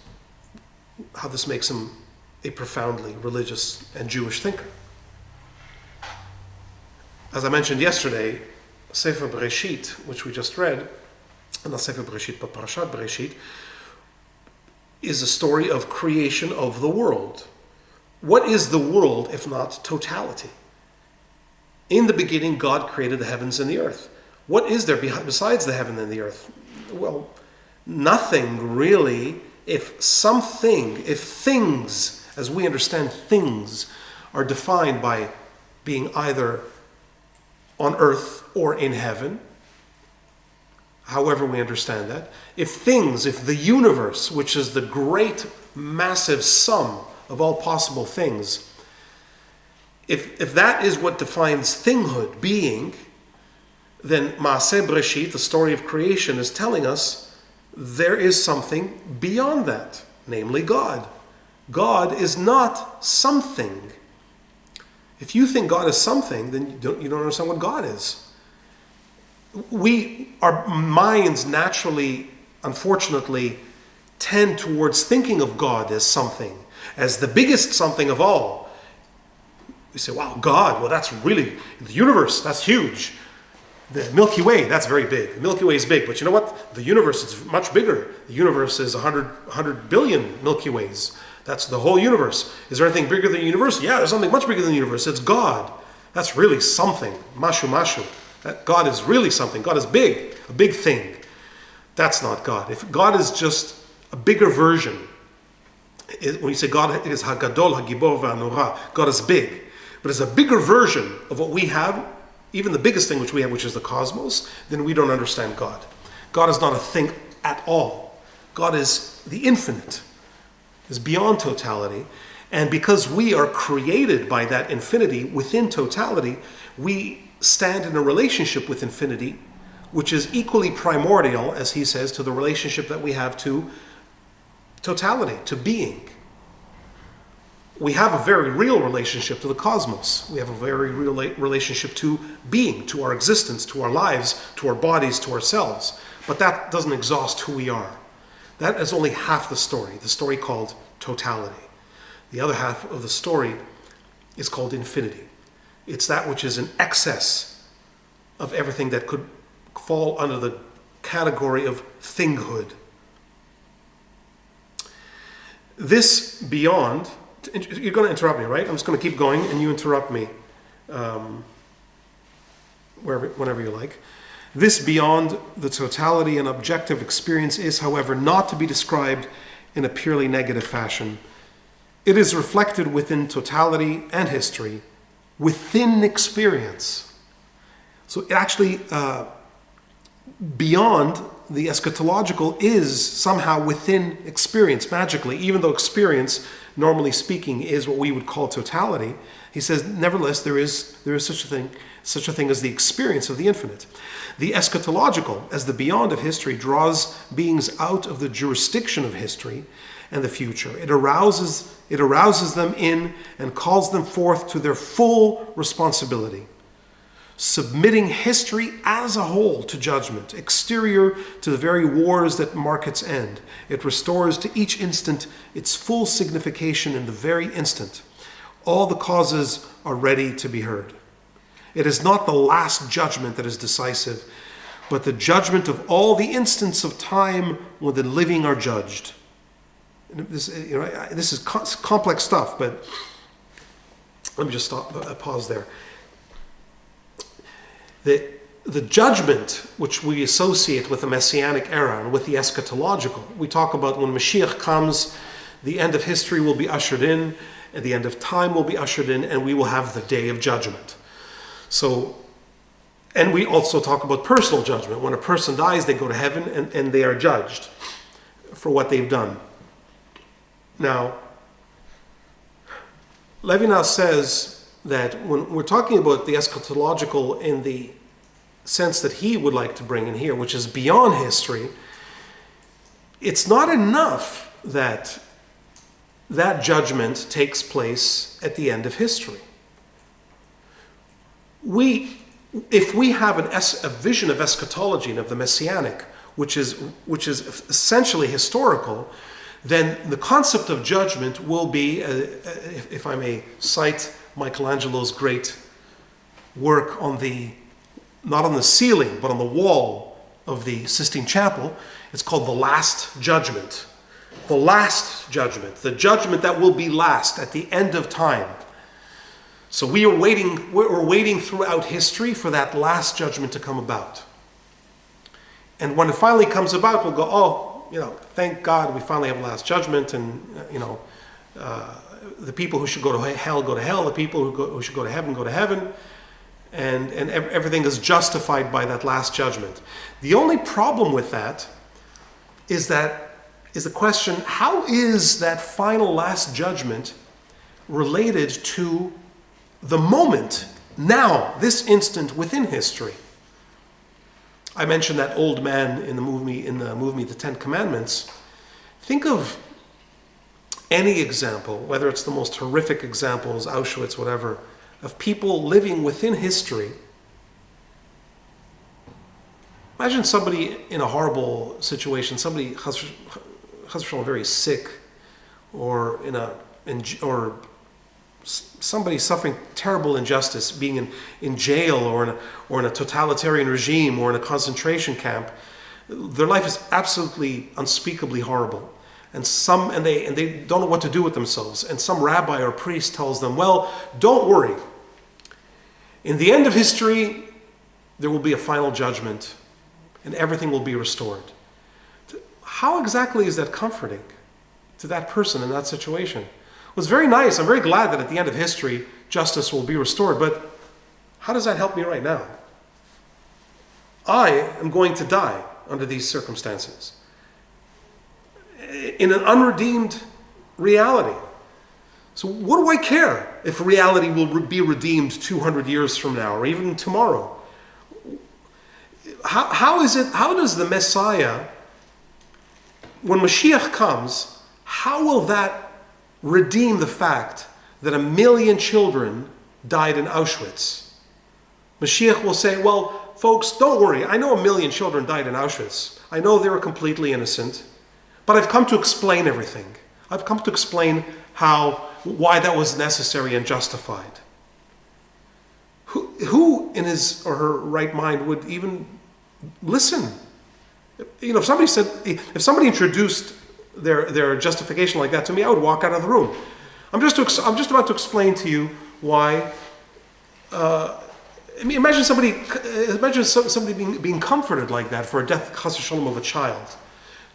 how this makes him a profoundly religious and Jewish thinker. As I mentioned yesterday, Sefer Bereshit, which we just read, not Sefer Bereshit, but Parashat Bereshit, is a story of creation of the world. What is the world if not totality? In the beginning, God created the heavens and the earth. What is there besides the heaven and the earth? Well, nothing really. If things, as we understand things, are defined by being either on earth or in heaven, however we understand that, if the universe, which is the great, massive sum of all possible things, if that is what defines thinghood, being, then Maaseh Breshit, the story of creation, is telling us there is something beyond that, namely God. God is not something. If you think God is something, then you don't understand what God is. Our minds naturally, unfortunately, tend towards thinking of God as something, as the biggest something of all. We say, wow, God, well, that's really, the universe, that's huge. The Milky Way, that's very big. The Milky Way is big, but you know what? The universe is much bigger. The universe is 100 billion Milky Ways. That's the whole universe. Is there anything bigger than the universe? Yeah, there's something much bigger than the universe. It's God. That's really something. Mashu. God is really something. God is big, a big thing. That's not God. If God is just a bigger version, when you say God is Hagadol, Hagibor, V'Anora, God is big, but it's a bigger version of what we have, even the biggest thing which we have, which is the cosmos, then we don't understand God. God is not a thing at all. God is the infinite, is beyond totality. And because we are created by that infinity within totality, we stand in a relationship with infinity, which is equally primordial, as he says, to the relationship that we have to totality, to being. We have a very real relationship to the cosmos. We have a very real relationship to being, to our existence, to our lives, to our bodies, to ourselves. But that doesn't exhaust who we are. That is only half the story called totality. The other half of the story is called infinity. It's that which is in excess of everything that could fall under the category of thinghood. This beyond, you're going to interrupt me, right? I'm just going to keep going and you interrupt me whenever you like. This beyond the totality and objective experience is, however, not to be described in a purely negative fashion. It is reflected within totality and history, within experience. So it actually, beyond the eschatological is somehow within experience, magically, even though experience, normally speaking, is what we would call totality. He says, nevertheless, there is such a thing as the experience of the infinite. The eschatological, as the beyond of history, draws beings out of the jurisdiction of history and the future. It arouses them in and calls them forth to their full responsibility, submitting history as a whole to judgment, exterior to the very wars that mark its end. It restores to each instant its full signification in the very instant. All the causes are ready to be heard. It is not the last judgment that is decisive, but the judgment of all the instants of time when the living are judged. This is complex stuff, but let me just pause there. The judgment which we associate with the Messianic era and with the eschatological, we talk about when Mashiach comes, the end of history will be ushered in, and the end of time will be ushered in, and we will have the day of judgment. So, and we also talk about personal judgment. When a person dies, they go to heaven and they are judged for what they've done. Now, Levinas says that when we're talking about the eschatological in the sense that he would like to bring in here, which is beyond history, it's not enough that that judgment takes place at the end of history. If we have a vision of eschatology and of the Messianic, which is essentially historical, then the concept of judgment will be, if I may cite Michelangelo's great work not on the ceiling, but on the wall of the Sistine Chapel, it's called The Last Judgment. The Last Judgment, the judgment that will be last at the end of time. So we're waiting throughout history for that last judgment to come about. And when it finally comes about, we'll go, thank God we finally have a last judgment, and the people who should go to hell go to hell, the people who should go to heaven, and everything is justified by that last judgment. The only problem with that is the question, how is that final last judgment related to the moment, now, this instant within history? I mentioned that old man in the movie The Ten Commandments. Think of any example, whether it's the most horrific examples, Auschwitz, whatever, of people living within history. Imagine somebody in a horrible situation, somebody very sick, or somebody suffering terrible injustice, being in jail or in a totalitarian regime or in a concentration camp. Their life is absolutely unspeakably horrible. And they don't know what to do with themselves. And some rabbi or priest tells them, well, don't worry. In the end of history, there will be a final judgment and everything will be restored. How exactly is that comforting to that person in that situation? Well, it's very nice. I'm very glad that at the end of history, justice will be restored. But how does that help me right now? I am going to die under these circumstances in an unredeemed reality. So what do I care if reality will be redeemed 200 years from now or even tomorrow? How does the Messiah, when Mashiach comes, how will that redeem the fact that 1 million children died in Auschwitz? Mashiach will say, well, folks, don't worry. I know 1 million children died in Auschwitz. I know they were completely innocent. But I've come to explain everything. I've come to explain why that was necessary and justified. Who in his or her right mind would even listen? If somebody introduced their justification like that to me, I would walk out of the room. I'm just about to explain to you why. Imagine somebody being comforted like that for a death, chas v'shalom, of a child.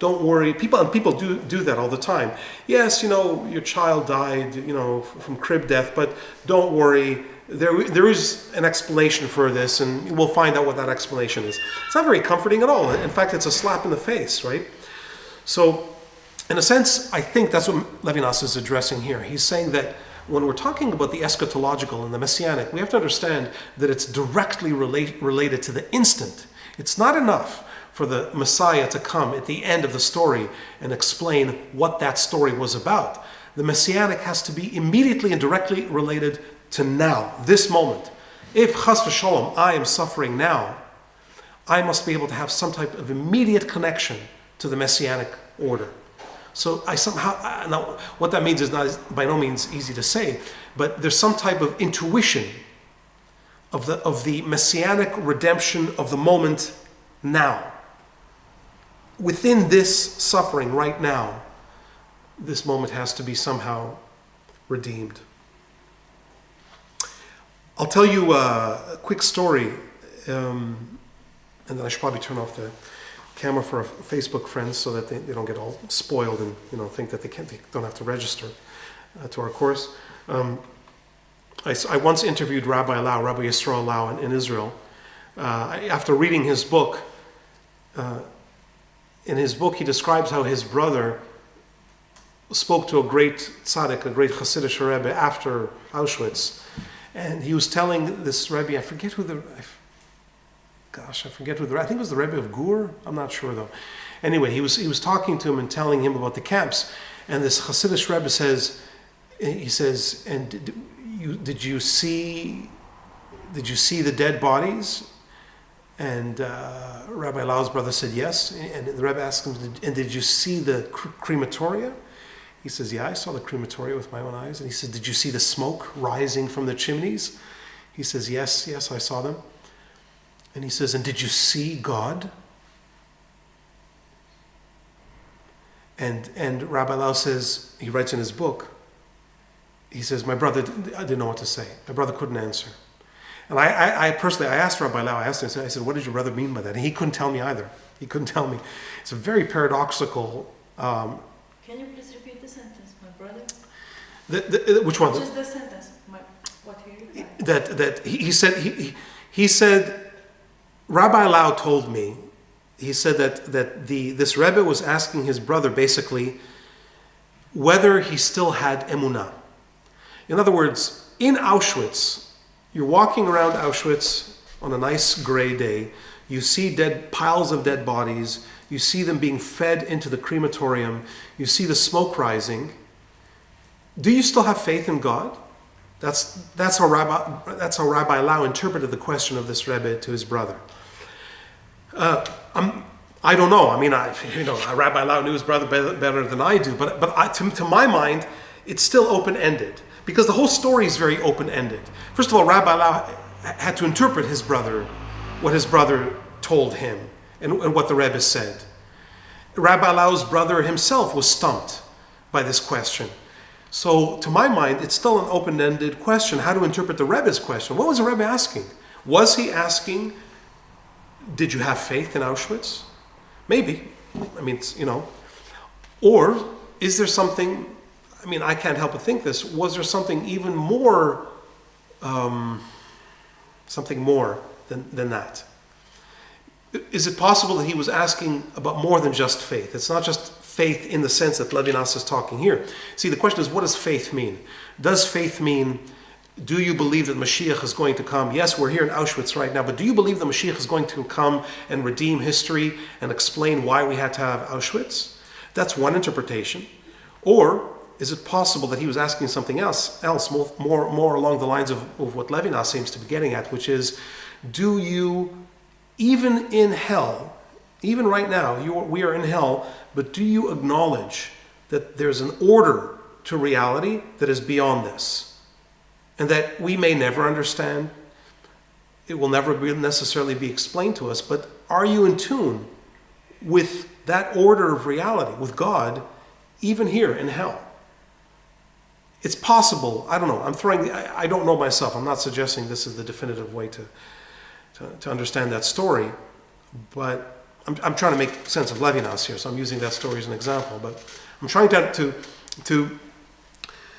Don't worry. People do that all the time. Yes, your child died, from crib death, but don't worry. There is an explanation for this, and we'll find out what that explanation is. It's not very comforting at all. In fact, it's a slap in the face, right? So, in a sense, I think that's what Levinas is addressing here. He's saying that when we're talking about the eschatological and the messianic, we have to understand that it's directly related to the instant. It's not enough for the Messiah to come at the end of the story and explain what that story was about. The messianic has to be immediately and directly related to now, this moment. If chas v'shalom, I am suffering now, I must be able to have some type of immediate connection to the messianic order. So now what that means is by no means easy to say, but there's some type of intuition of the messianic redemption of the moment now. Within this suffering right now, this moment has to be somehow redeemed. I'll tell you a quick story, and then I should probably turn off the camera for our Facebook friends so that they don't get all spoiled and think that they don't have to register to our course. I once interviewed Rabbi Yisrael Lau in Israel. After reading his book, in his book he describes how his brother spoke to a great tzaddik, a great Hasidic Rebbe after Auschwitz, and he was telling this Rebbe, I think it was the Rebbe of Gur. I'm not sure though. Anyway, he was talking to him and telling him about the camps. And this Hasidic Rebbe says, and did you see the dead bodies? And Rabbi Lau's brother said yes. And the Rebbe asked him, and did you see the crematoria? He says, yeah, I saw the crematoria with my own eyes. And he said, did you see the smoke rising from the chimneys? He says, yes, I saw them. And he says, and did you see God? And Rabbi Lau says, he writes in his book, he says, I didn't know what to say. My brother couldn't answer. And I personally asked Rabbi Lau, I said, what did your brother mean by that? And he couldn't tell me either. He couldn't tell me. It's a very paradoxical... Can you please repeat the sentence, my brother? Which one? Just the sentence, what he replied. That he said, Rabbi Lau told me, he said that this Rebbe was asking his brother basically whether he still had emunah. In other words, in Auschwitz, you're walking around Auschwitz on a nice gray day, you see piles of dead bodies, you see them being fed into the crematorium, you see the smoke rising. Do you still have faith in God? That's how Rabbi Lau interpreted the question of this Rebbe to his brother. I don't know. I mean, Rabbi Lau knew his brother better than I do, but to my mind, it's still open-ended because the whole story is very open-ended. First of all, Rabbi Lau had to interpret what his brother told him and what the Rebbe said. Rabbi Lau's brother himself was stumped by this question. So, to my mind, it's still an open-ended question, how to interpret the Rebbe's question. What was the Rebbe asking? Was he asking, did you have faith in Auschwitz? Maybe. I mean, Or is there something, I can't help but think this, was there something even more something more than that. Is it possible that he was asking about more than just faith? It's not just faith in the sense that Levinas is talking here. See, the question is, what does faith mean? Does faith mean, do you believe that Mashiach is going to come? Yes, we're here in Auschwitz right now, but do you believe that Mashiach is going to come and redeem history and explain why we had to have Auschwitz? That's one interpretation. Or is it possible that he was asking something else more along the lines of what Levinas seems to be getting at, which is, do you, even in hell, even right now, we are in hell, but do you acknowledge that there's an order to reality that is beyond this? And that we may never understand, it will never necessarily be explained to us, but are you in tune with that order of reality, with God, even here in hell? It's possible, I don't know, I don't know myself, I'm not suggesting this is the definitive way to understand that story, but I'm trying to make sense of Levinas here, so I'm using that story as an example, but I'm trying to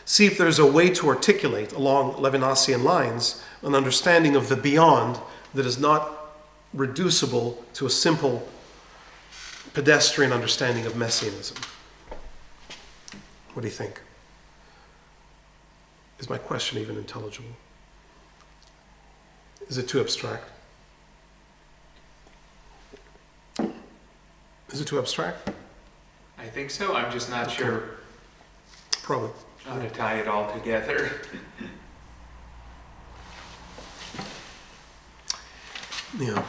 see if there's a way to articulate along Levinasian lines an understanding of the beyond that is not reducible to a simple pedestrian understanding of Messianism. What do you think? Is my question even intelligible? Is it too abstract? Is it too abstract? I think so. I'm just not sure Probably. how to tie it all together. Yeah.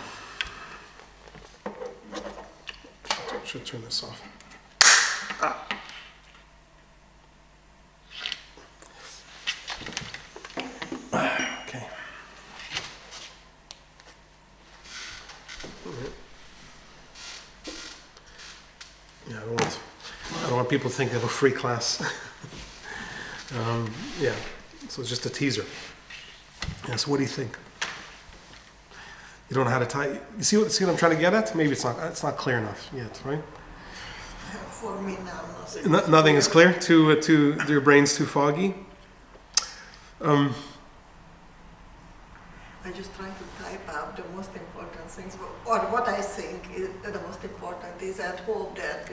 Should turn this off. Okay. Yeah, I don't want people to think of a free class. Yeah, so it's just a teaser. Yeah, so what do you think? You don't know how to tie. You see what I'm trying to get at? Maybe it's not clear enough yet, right? For me now, Nothing is clear. To your brain's too foggy. I'm just trying to type out the most important things, or what I think is the most important is I hope that,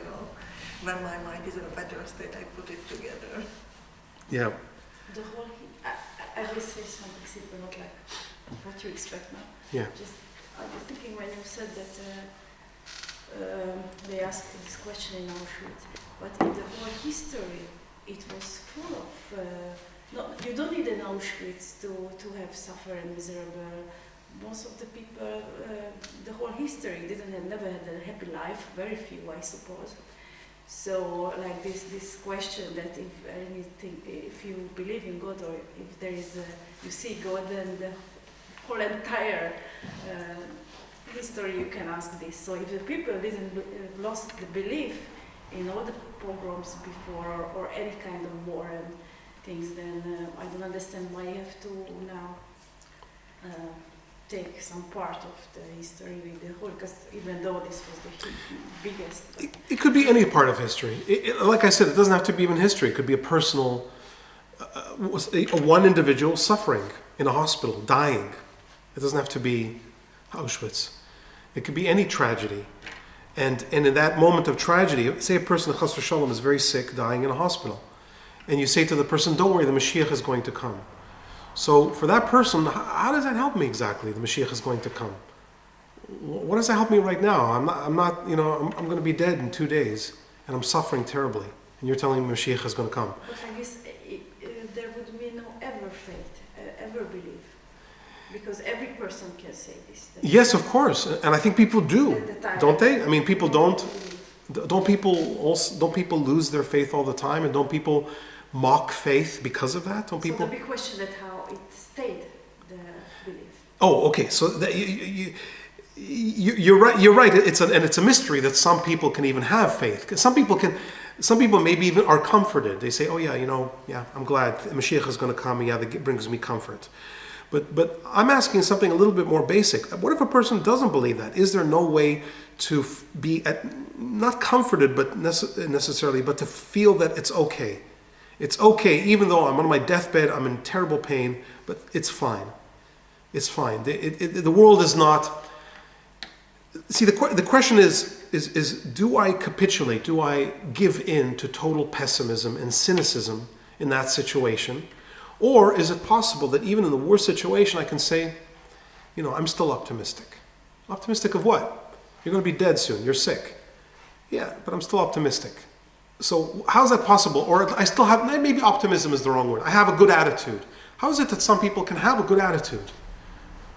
when my mind is in a better state, I put it together. Yeah. The whole, I will say something simple, not like what you expect now. Yeah. Just, I was thinking when you said that they asked this question in Auschwitz, but in the whole history, it was full of, no, you don't need an Auschwitz to have suffer and miserable. Most of the people, the whole history never had a happy life, very few, I suppose. So, like this question that if you believe in God or if there is you see God and the whole entire history, you can ask this. So, if the people didn't lost the belief in all the pogroms before or any kind of war and things, then I don't understand why you have to now take some part of the history with the whole, because even though this was the biggest. It could be any part of history. Like I said, it doesn't have to be even history. It could be a personal, one individual suffering in a hospital, dying. It doesn't have to be Auschwitz. It could be any tragedy. And in that moment of tragedy, say a person, Chas v'Shalom, is very sick, dying in a hospital. And you say to the person, don't worry, the Mashiach is going to come. So for that person, how does that help me exactly? The Mashiach is going to come. What does that help me right now? I'm not, I'm going to be dead in 2 days, and I'm suffering terribly. And you're telling me Mashiach is going to come. But I guess there would be no ever faith, ever belief, because every person can say this. Yes, of course, and I think people do, don't they? I mean, people don't. Don't people lose their faith all the time, and don't people mock faith because of that? Don't people? So the big question that how it stayed the belief. Oh, okay. So you're right. You're right. It's a mystery that some people can even have faith. 'Cause some people maybe even are comforted. They say, "Oh yeah, I'm glad Mashiach is going to come. Yeah, that brings me comfort." But I'm asking something a little bit more basic. What if a person doesn't believe that? Is there no way to be not comforted, but necessarily, but to feel that it's okay? It's okay, even though I'm on my deathbed, I'm in terrible pain, but it's fine. It's fine. The world is not... See, the question is do I capitulate? Do I give in to total pessimism and cynicism in that situation? Or is it possible that even in the worst situation I can say, I'm still optimistic. Optimistic of what? You're going to be dead soon. You're sick. Yeah, but I'm still optimistic. So how is that possible? Or I still have, maybe optimism is the wrong word. I have a good attitude. How is it that some people can have a good attitude?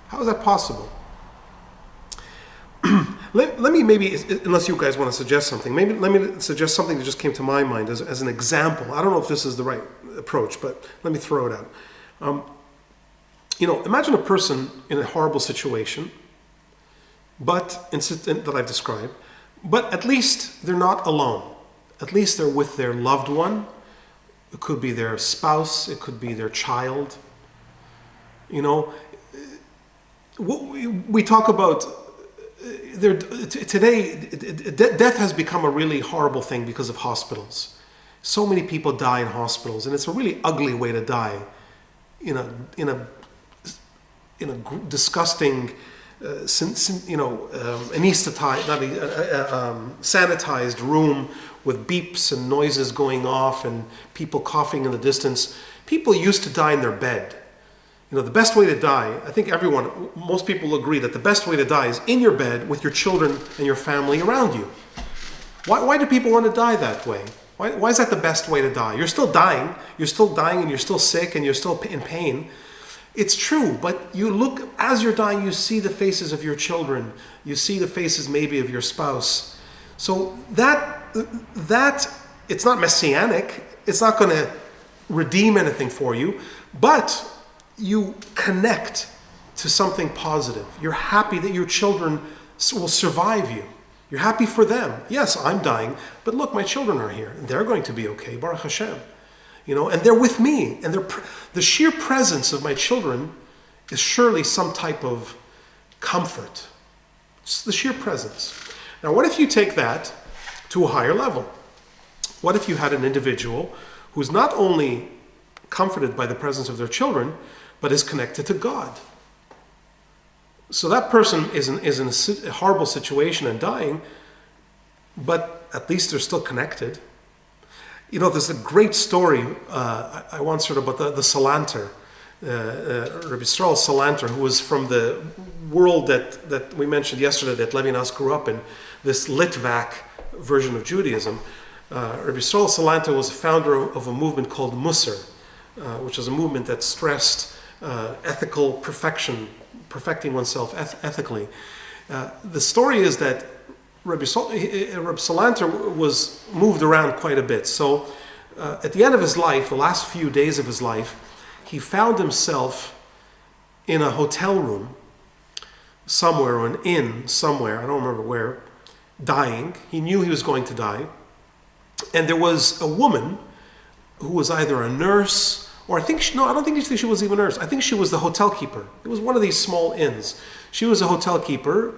How is that possible? Let me maybe, unless you guys want to suggest something, maybe let me suggest something that just came to my mind as an example. I don't know if this is the right approach, but let me throw it out. Imagine a person in a horrible situation, but that I've described, but at least they're not alone. At least they're with their loved one. It could be their spouse. It could be their child. We talk about today, death has become a really horrible thing because of hospitals. So many people die in hospitals, and it's a really ugly way to die. In a disgusting, anesthetized, sanitized room with beeps and noises going off and people coughing in the distance. People used to die in their bed. The best way to die, I think most people agree that the best way to die is in your bed with your children and your family around you. Why do people want to die that way? Why is that the best way to die? You're still dying and you're still sick and you're still in pain. It's true, but you look, as you're dying, you see the faces of your children. You see the faces maybe of your spouse. So that it's not messianic. It's not going to redeem anything for you, but you connect to something positive. You're happy that your children will survive you. You're happy for them. Yes, I'm dying, but look, my children are here. And they're going to be okay, Baruch Hashem. And they're with me. And the sheer presence of my children is surely some type of comfort. It's the sheer presence. Now, what if you take that to a higher level? What if you had an individual who's not only comforted by the presence of their children, but is connected to God? So that person is in a horrible situation and dying, but at least they're still connected. There's a great story I once heard about the Salanter, Rabbi Yisrael Salanter, who was from the world that we mentioned yesterday that Levinas grew up in, this Litvak version of Judaism. Rabbi Yisrael Salanter was a founder of a movement called Musar, which is a movement that stressed ethical perfection, perfecting oneself ethically. The story is that Rabbi Salanter was moved around quite a bit. So at the end of his life, the last few days of his life, he found himself in a hotel room somewhere, or an inn somewhere, I don't remember where, dying. He knew he was going to die. And there was a woman who was either a nurse, or I don't think she was even a nurse. I think she was the hotel keeper. It was one of these small inns. She was a hotel keeper,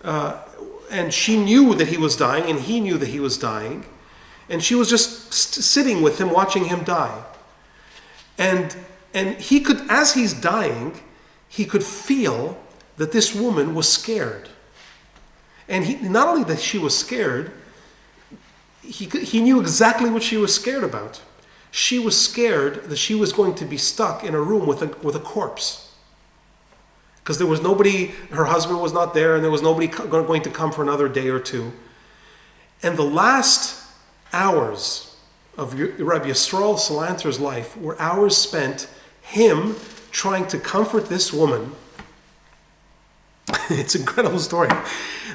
and she knew that he was dying, and he knew that he was dying. And she was just sitting with him, watching him die. And he could, as he's dying, he could feel that this woman was scared. And not only that she was scared, he knew exactly what she was scared about. She was scared that she was going to be stuck in a room with a corpse. Because there was nobody, her husband was not there, and there was nobody going to come for another day or two. And the last hours of Rabbi Yisrael Salanter's life were hours spent him trying to comfort this woman. It's an incredible story.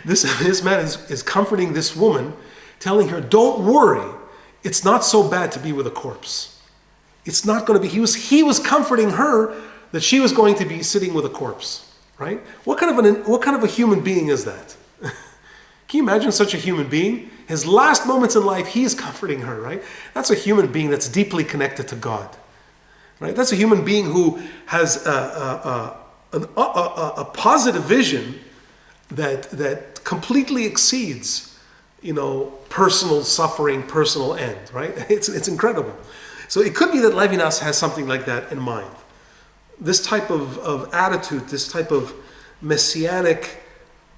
This man is comforting this woman, telling her, don't worry, it's not so bad to be with a corpse. It's not going to be, he was comforting her that she was going to be sitting with a corpse, right? What kind of a human being is that? Can you imagine such a human being? His last moments in life, he is comforting her, right? That's a human being that's deeply connected to God, right? That's a human being who has a positive vision that completely exceeds, personal suffering, personal end, right? It's incredible. So it could be that Levinas has something like that in mind. this type of attitude, this type of messianic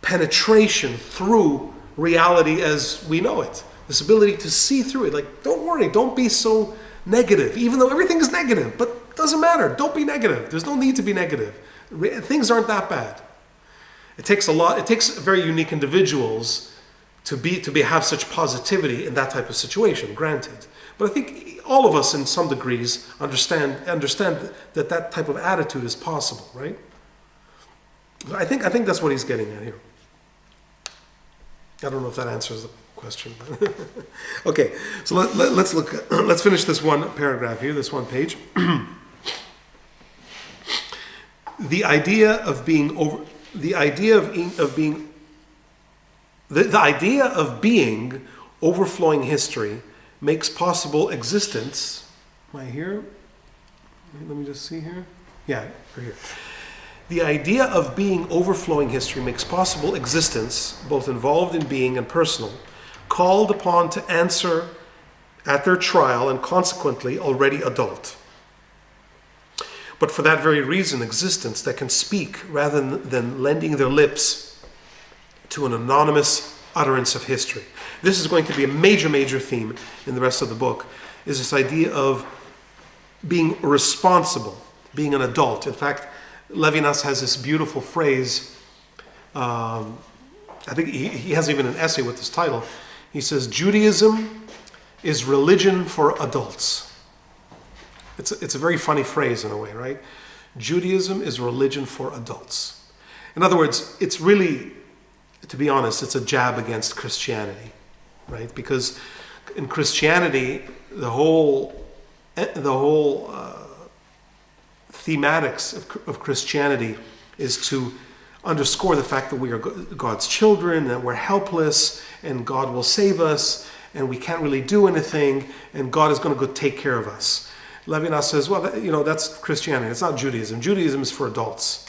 penetration through reality as we know it. This ability to see through it. Like, don't worry, don't be so negative, even though everything is negative, but it doesn't matter. Don't be negative. There's no need to be negative. Things aren't that bad. It takes very unique individuals to have such positivity in that type of situation, granted. But I think all of us in some degrees understand that type of attitude is possible, right? I think that's what he's getting at here. I don't know if that answers the question. Okay, so let's look. Let's finish this one paragraph here, this one page. The idea of being overflowing history makes possible existence. Am I here? Let me just see here. Yeah, right here. The idea of being overflowing history makes possible existence, both involved in being and personal, called upon to answer at their trial and consequently already adult. But for that very reason, existence that can speak rather than lending their lips to an anonymous utterance of history. This is going to be a major theme in the rest of the book, is this idea of being responsible, being an adult. In fact, Levinas has this beautiful phrase, I think he has even an essay with this title. He says, Judaism is religion for adults. It's a very funny phrase in a way, right? Judaism is religion for adults. In other words, it's really, to be honest, it's a jab against Christianity, right? Because in Christianity, the whole thematics of Christianity is to underscore the fact that we are God's children, that we're helpless, and God will save us, and we can't really do anything, and God is going to go take care of us. Levinas says, well, that's Christianity. It's not Judaism. Judaism is for adults.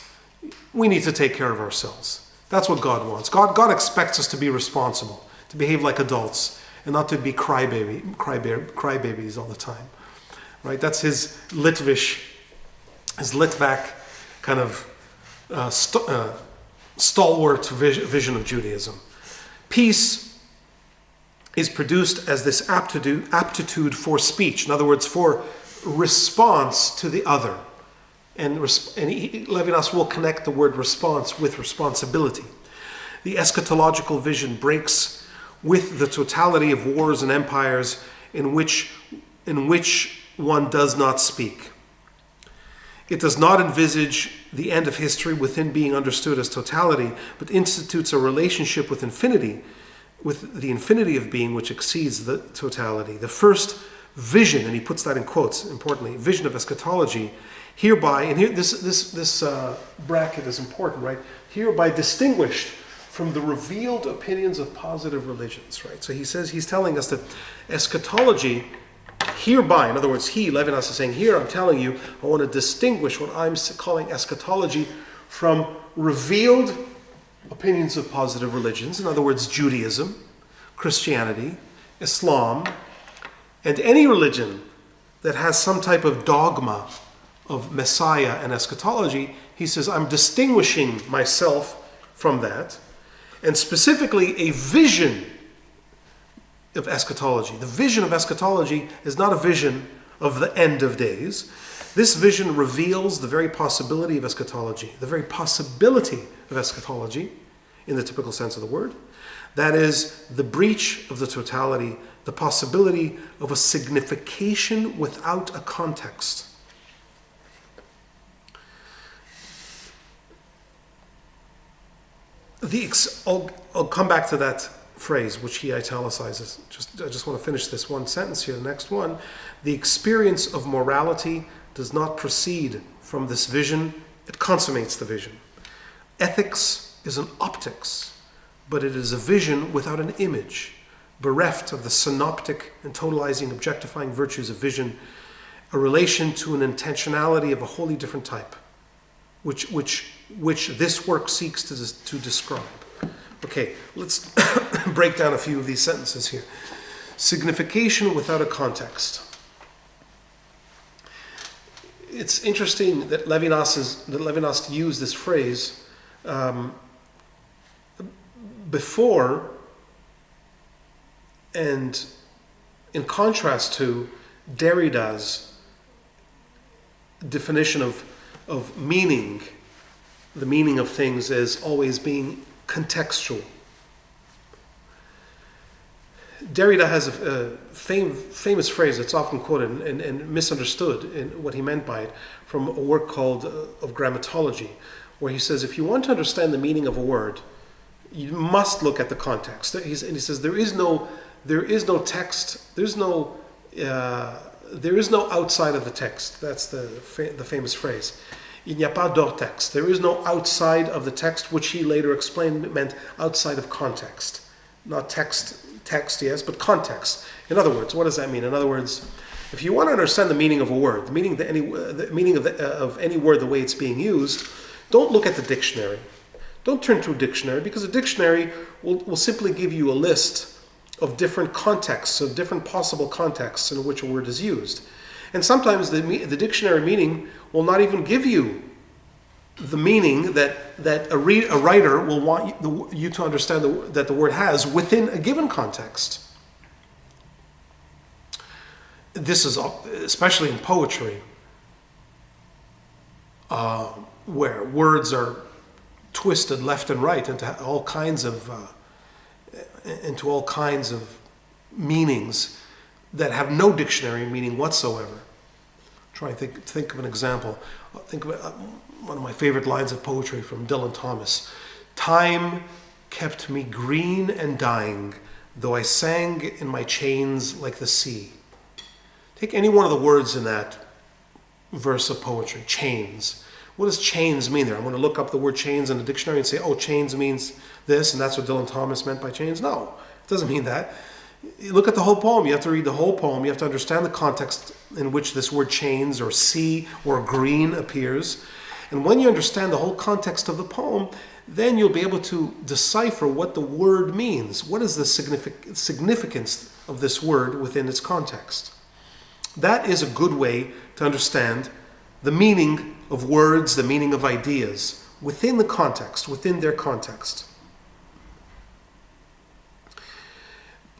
We need to take care of ourselves. That's what God wants. God expects us to be responsible, to behave like adults, and not to be crybabies all the time. Right? That's his Litvak kind of stalwart vision of Judaism. Peace is produced as this aptitude for speech. In other words, for response to the other. And Levinas will connect the word response with responsibility. The eschatological vision breaks with the totality of wars and empires in which one does not speak. It does not envisage the end of history within being understood as totality, but institutes a relationship with infinity, with the infinity of being which exceeds the totality. The first vision, and he puts that in quotes, importantly, vision of eschatology, hereby, and here this bracket is important, right? Hereby distinguished from the revealed opinions of positive religions, right? So he says, he's telling us that eschatology, hereby, in other words, Levinas is saying, here I'm telling you, I want to distinguish what I'm calling eschatology from revealed opinions of positive religions, in other words, Judaism, Christianity, Islam, and any religion that has some type of dogma of Messiah and eschatology. He says, I'm distinguishing myself from that, and specifically a vision of eschatology. The vision of eschatology is not a vision of the end of days. This vision reveals the very possibility of eschatology, the very possibility of eschatology in the typical sense of the word. That is the breach of the totality, the possibility of a signification without a context. I'll come back to that phrase, which he italicizes. I just want to finish this one sentence here, the next one. The experience of morality does not proceed from this vision, it consummates the vision. Ethics is an optics, but it is a vision without an image, bereft of the synoptic and totalizing, objectifying virtues of vision, a relation to an intentionality of a wholly different type, which this work seeks to describe. Okay, let's break down a few of these sentences here. Signification without a context. it's interesting that Levinas used this phrase before and in contrast to Derrida's definition of meaning, the meaning of things as always being contextual. Derrida has a famous phrase that's often quoted and misunderstood in what he meant by it from a work called of Grammatology, where he says if you want to understand the meaning of a word, you must look at the context. And he says there is no text, there is no outside of the text. That's the famous phrase. Il n'y a pas d'hors texte. There is no outside of the text, which he later explained meant outside of context. Not text, yes, but context. In other words, what does that mean? In other words, if you want to understand the meaning of a word, the meaning of any word, the way it's being used, don't look at the dictionary. Don't turn to a dictionary, because a dictionary will simply give you a list of different contexts, of different possible contexts in which a word is used. And sometimes the dictionary meaning will not even give you the meaning that a writer will want you to understand that the word has within a given context. This is especially in poetry, where words are twisted left and right into all kinds of meanings that have no dictionary meaning whatsoever. Try and think of an example. Think of one of my favorite lines of poetry from Dylan Thomas. Time kept me green and dying, though I sang in my chains like the sea. Take any one of the words in that verse of poetry, chains. What does chains mean there? I'm going to look up the word chains in the dictionary and say, oh, chains means this, and that's what Dylan Thomas meant by chains. No, it doesn't mean that. You look at the whole poem. You have to read the whole poem. You have to understand the context in which this word chains or sea or green appears. And when you understand the whole context of the poem, then you'll be able to decipher what the word means. What is the significance of this word within its context? That is a good way to understand the meaning of words, the meaning of ideas within the context, within their context.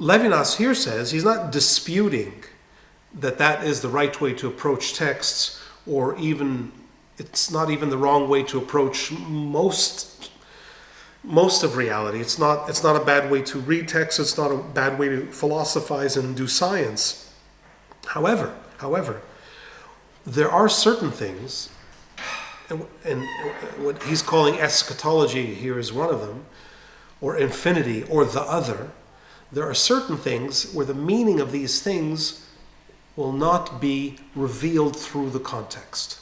Levinas here says he's not disputing that is the right way to approach texts, or even it's not even the wrong way to approach most of reality. It's not a bad way to read texts. It's not a bad way to philosophize and do science. However, there are certain things, and what he's calling eschatology here is one of them, or infinity, or the other. There are certain things where the meaning of these things will not be revealed through the context.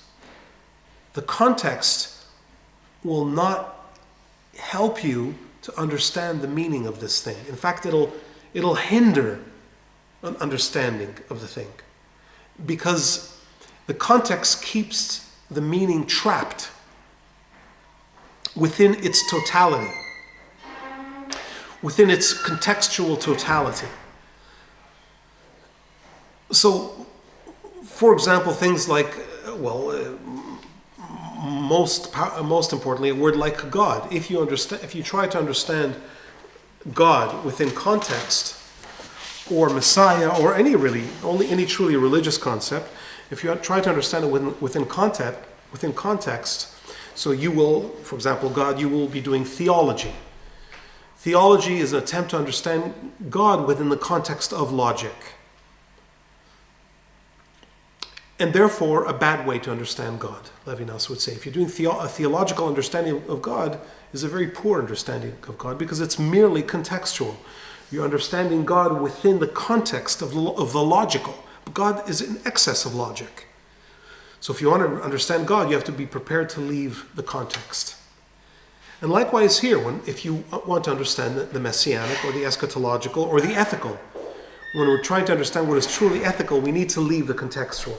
The context will not help you to understand the meaning of this thing. In fact, it'll hinder an understanding of the thing, because the context keeps the meaning trapped within its totality, within its contextual totality. So, for example, things like, most importantly, a word like God. If you try to understand God within context, or Messiah, or any truly religious concept, if you try to understand it within context, so you will, for example, God, you will be doing theology. Theology is an attempt to understand God within the context of logic. And therefore, a bad way to understand God, Levinas would say. If you're doing a theological understanding of God, is a very poor understanding of God, because it's merely contextual. You're understanding God within the context of the logical. But God is in excess of logic. So if you want to understand God, you have to be prepared to leave the context. And likewise here, if you want to understand the messianic or the eschatological or the ethical, when we're trying to understand what is truly ethical, we need to leave the contextual.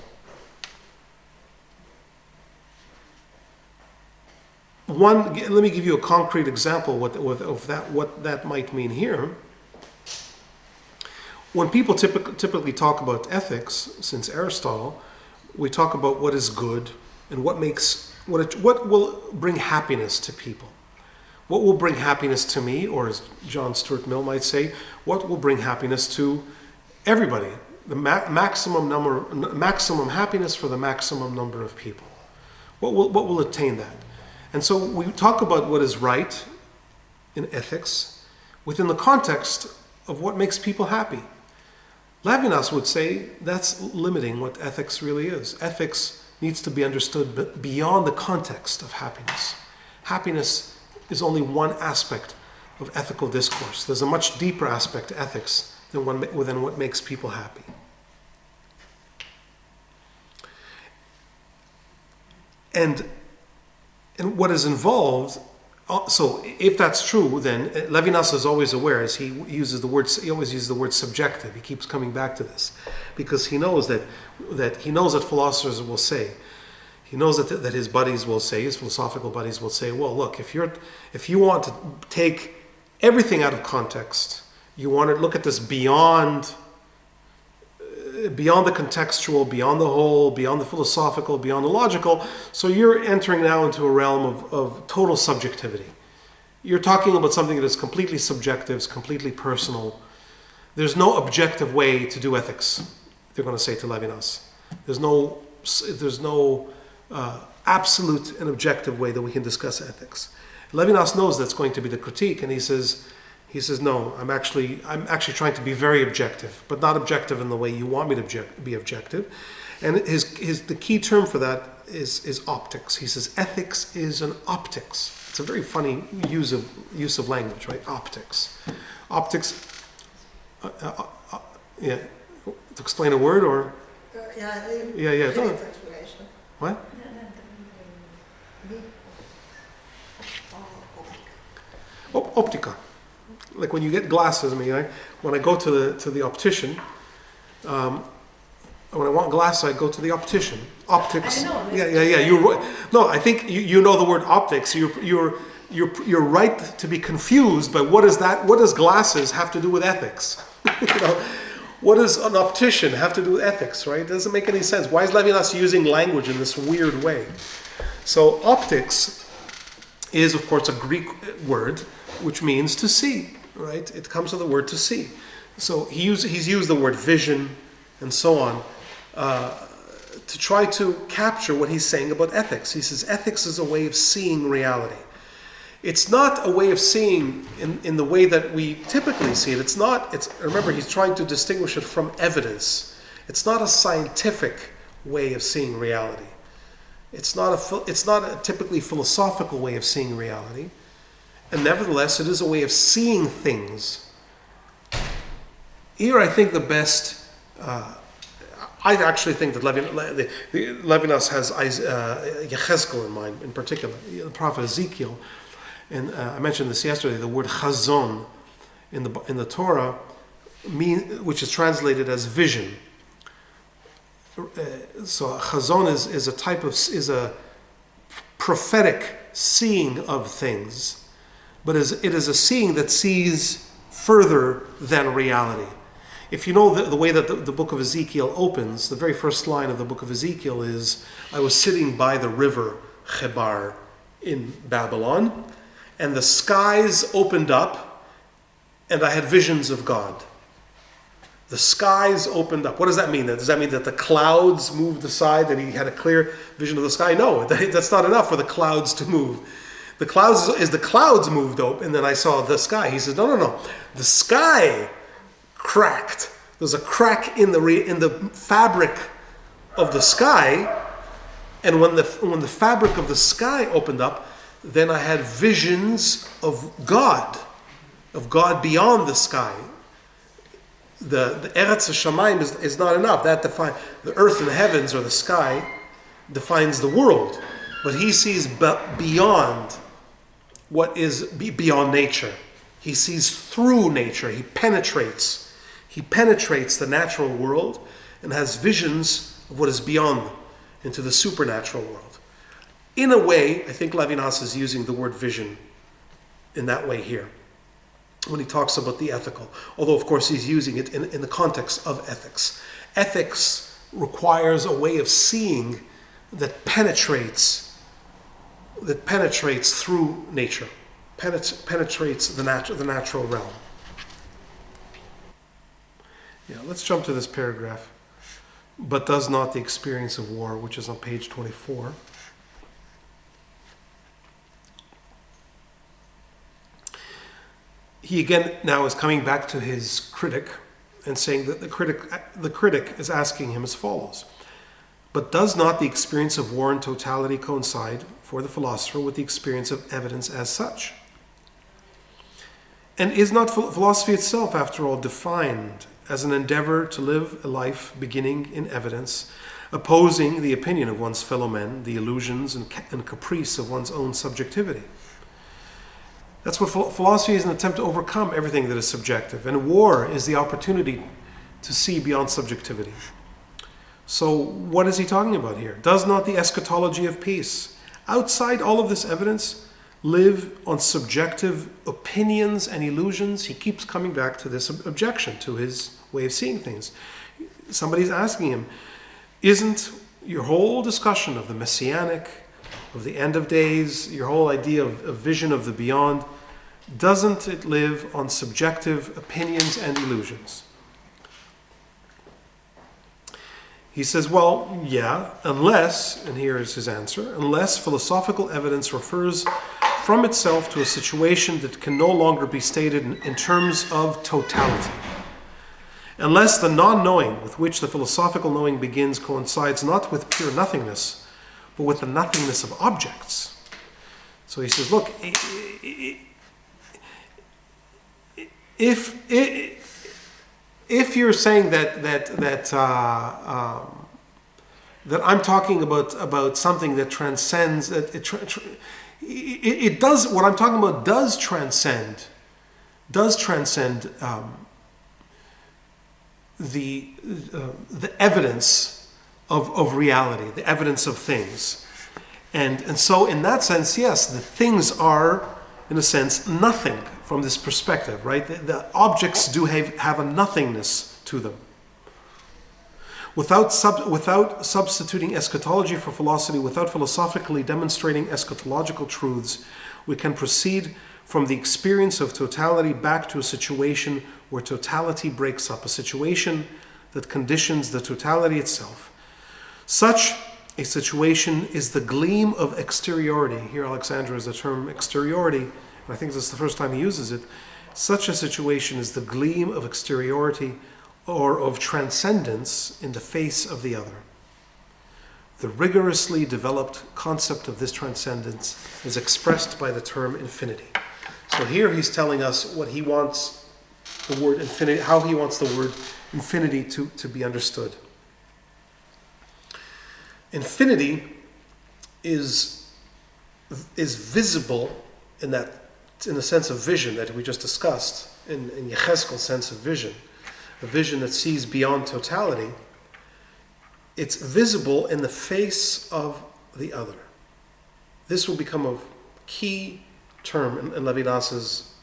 Let me give you a concrete example of what that might mean here. When people typically talk about ethics, since Aristotle, we talk about what is good and what will bring happiness to people. What will bring happiness to me, or as John Stuart Mill might say, what will bring happiness to everybody? The maximum happiness for the maximum number of people. What will attain that? And so we talk about what is right in ethics within the context of what makes people happy. Levinas would say that's limiting what ethics really is. Ethics needs to be understood beyond the context of happiness. Happiness is only one aspect of ethical discourse. There's a much deeper aspect to ethics than what makes people happy. And what is involved, so if that's true, then Levinas is always aware, as he always uses the word subjective. He keeps coming back to this because he knows that philosophers will say, he knows that his buddies will say, his philosophical buddies will say, well, look, if you want to take everything out of context, you want to look at this beyond the contextual, beyond the whole, beyond the philosophical, beyond the logical. So you're entering now into a realm of total subjectivity. You're talking about something that is completely subjective, it's completely personal. There's no objective way to do ethics, they're going to say to Levinas. There's no absolute and objective way that we can discuss ethics. Levinas knows that's going to be the critique, and he says, no, I'm actually trying to be very objective, but not objective in the way you want me to be objective. And the key term for that is optics. He says ethics is an optics. It's a very funny use of language, right? Optics. Optics. Yeah. To explain a word or? Yeah. Explanation. What? Optica. Like when you get glasses, when I go to the optician, when I want glasses, I go to the optician. Optics. I know. Yeah. I think you know the word optics. You're right to be confused. But what is that? What does glasses have to do with ethics? What does an optician have to do with ethics? Right? It doesn't make any sense. Why is Levinas using language in this weird way? So optics is, of course, a Greek word which means to see. Right? It comes from the word to see. So he's used the word vision and so on to try to capture what he's saying about ethics. He says ethics is a way of seeing reality. It's not a way of seeing in the way that we typically see it. Remember, he's trying to distinguish it from evidence. It's not a scientific way of seeing reality. It's not a typically philosophical way of seeing reality. And nevertheless, it is a way of seeing things. Here, I think the best. I actually think that Levinas has Yechezkel in mind, in particular, the prophet Ezekiel. And I mentioned this yesterday. The word chazon in the Torah, which is translated as vision. So chazon is a prophetic seeing of things. But it is a seeing that sees further than reality. If you know the way that the book of Ezekiel opens, the very first line of the book of Ezekiel is, I was sitting by the river Chebar in Babylon, and the skies opened up, and I had visions of God. The skies opened up. What does that mean? Does that mean that the clouds moved aside, and he had a clear vision of the sky? No, that's not enough for the clouds to move. The clouds moved open, and then I saw the sky. He says, no. The sky cracked. There's a crack in the fabric of the sky, and when the fabric of the sky opened up, then I had visions of God beyond the sky. The Eretz HaShamayim is not enough. That defines the earth and the heavens, or the sky defines the world. But he sees beyond what is beyond nature. He sees through nature. He penetrates the natural world and has visions of what is beyond into the supernatural world. In a way, I think Levinas is using the word vision in that way here when he talks about the ethical. Although, of course, he's using it in the context of ethics. Ethics requires a way of seeing that penetrates through nature, penetrates the natural realm. Yeah, let's jump to this paragraph. But does not the experience of war, which is on page 24. He again now is coming back to his critic and saying that the critic is asking him as follows. But does not the experience of war in totality coincide for the philosopher with the experience of evidence as such? And is not philosophy itself, after all, defined as an endeavor to live a life beginning in evidence, opposing the opinion of one's fellow men, the illusions and caprice of one's own subjectivity? That's what philosophy is, an attempt to overcome everything that is subjective. And war is the opportunity to see beyond subjectivity. So what is he talking about here? Does not the eschatology of peace, outside all of this evidence, live on subjective opinions and illusions? He keeps coming back to this objection to his way of seeing things. Somebody's asking him, isn't your whole discussion of the messianic, of the end of days, your whole idea of vision of the beyond, doesn't it live on subjective opinions and illusions? He says, well, yeah, unless, and here is his answer, unless philosophical evidence refers from itself to a situation that can no longer be stated in terms of totality. Unless the non-knowing with which the philosophical knowing begins coincides not with pure nothingness, but with the nothingness of objects. So he says, look, if you're saying that I'm talking about something that transcends, that it does, what I'm talking about does transcend the evidence of reality, the evidence of things. And so in that sense, yes, the things are, in a sense, nothing from this perspective, right? The objects do have a nothingness to them. Without substituting eschatology for philosophy, without philosophically demonstrating eschatological truths, we can proceed from the experience of totality back to a situation where totality breaks up, a situation that conditions the totality itself. Such a situation is the gleam of exteriority. Here Alexandra is the term exteriority, and I think this is the first time he uses it. Such a situation is the gleam of exteriority or of transcendence in the face of the other. The rigorously developed concept of this transcendence is expressed by the term infinity. So here he's telling us what he wants the word infinity, how he wants the word infinity to be understood. Infinity is visible in the sense of vision that we just discussed, in Yechezkel's sense of vision, a vision that sees beyond totality. It's visible in the face of the other. This will become a key term in Levinas's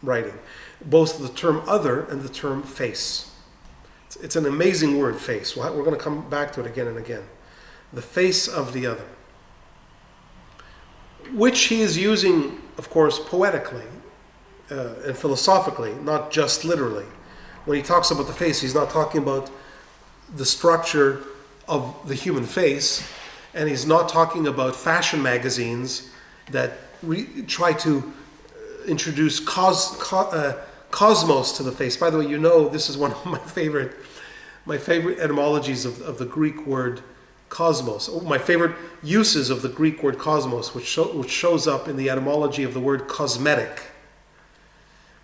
writing, both the term other and the term face. It's an amazing word, face. We're going to come back to it again and again. The face of the other, which he is using, of course, poetically and philosophically, not just literally. When he talks about the face, he's not talking about the structure of the human face, and he's not talking about fashion magazines that try to introduce cosmos to the face. By the way, you know, this is one of my favorite etymologies of the Greek word cosmos. My favorite uses of the Greek word cosmos, which shows up in the etymology of the word cosmetic.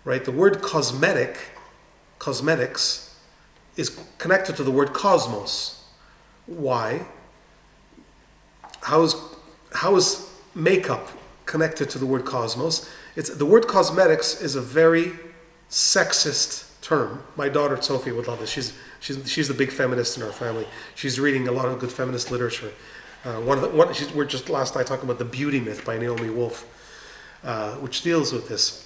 Right? The word cosmetics, is connected to the word cosmos. Why? How is makeup connected to the word cosmos? The word cosmetics is a very sexist term. My daughter Sophie would love this. She's the big feminist in our family. She's reading a lot of good feminist literature. We're just last night talking about The Beauty Myth by Naomi Wolf, which deals with this.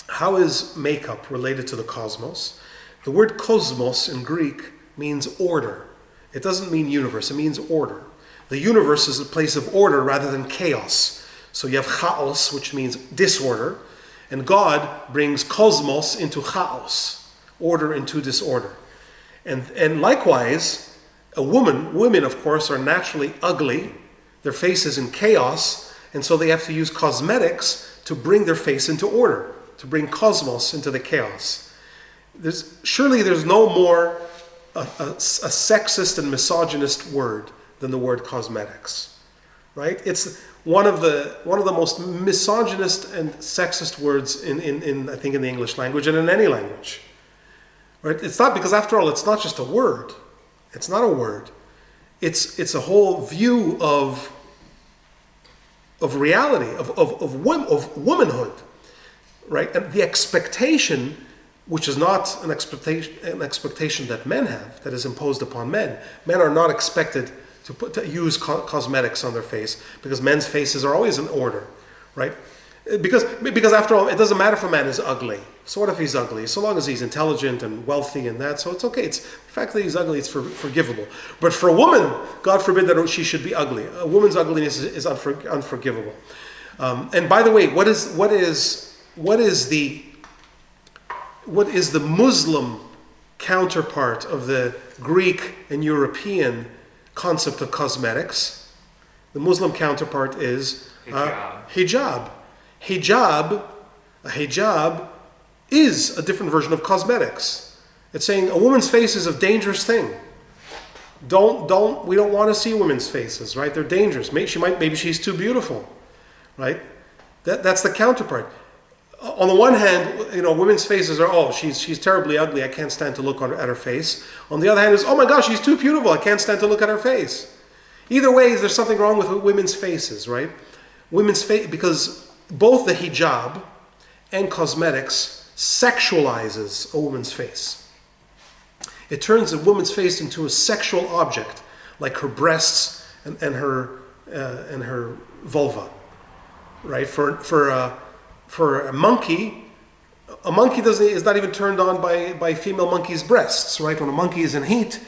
How is makeup related to the cosmos? The word cosmos in Greek means order. It doesn't mean universe, it means order. The universe is a place of order rather than chaos. So you have chaos, which means disorder, and God brings cosmos into chaos, order into disorder. And likewise, women of course are naturally ugly, their face is in chaos, and so they have to use cosmetics to bring their face into order, to bring cosmos into the chaos. Surely there's no more a sexist and misogynist word than the word cosmetics, right? It's one of the most misogynist and sexist words in I think in the English language and in any language, right? It's not, because after all, it's not just a word. It's not a word. It's a whole view of reality, of womanhood, right? And the expectation, which is not an expectation that men have, that is imposed upon men. Men are not expected to use cosmetics on their face, because men's faces are always in order, right? Because after all, it doesn't matter if a man is ugly. So what if he's ugly? So long as he's intelligent and wealthy and that, so it's okay. It's the fact that he's ugly, it's forgivable. But for a woman, God forbid that she should be ugly. A woman's ugliness is unforgivable. And by the way, what is the Muslim counterpart of the Greek and European concept of cosmetics? The Muslim counterpart is hijab. Hijab is a different version of cosmetics. It's saying a woman's face is a dangerous thing. We don't want to see women's faces, right? They're dangerous. Maybe she's too beautiful, right? That's the counterpart. On the one hand, women's faces are, she's terribly ugly, I can't stand to look at her face. On the other hand is, oh my gosh, she's too beautiful, I can't stand to look at her face. Either way, there's something wrong with women's faces, right? Women's face, because both the hijab and cosmetics sexualizes a woman's face. It turns a woman's face into a sexual object, like her breasts and her vulva, right? For a monkey is not even turned on by female monkey's breasts, right? When a monkey is in heat,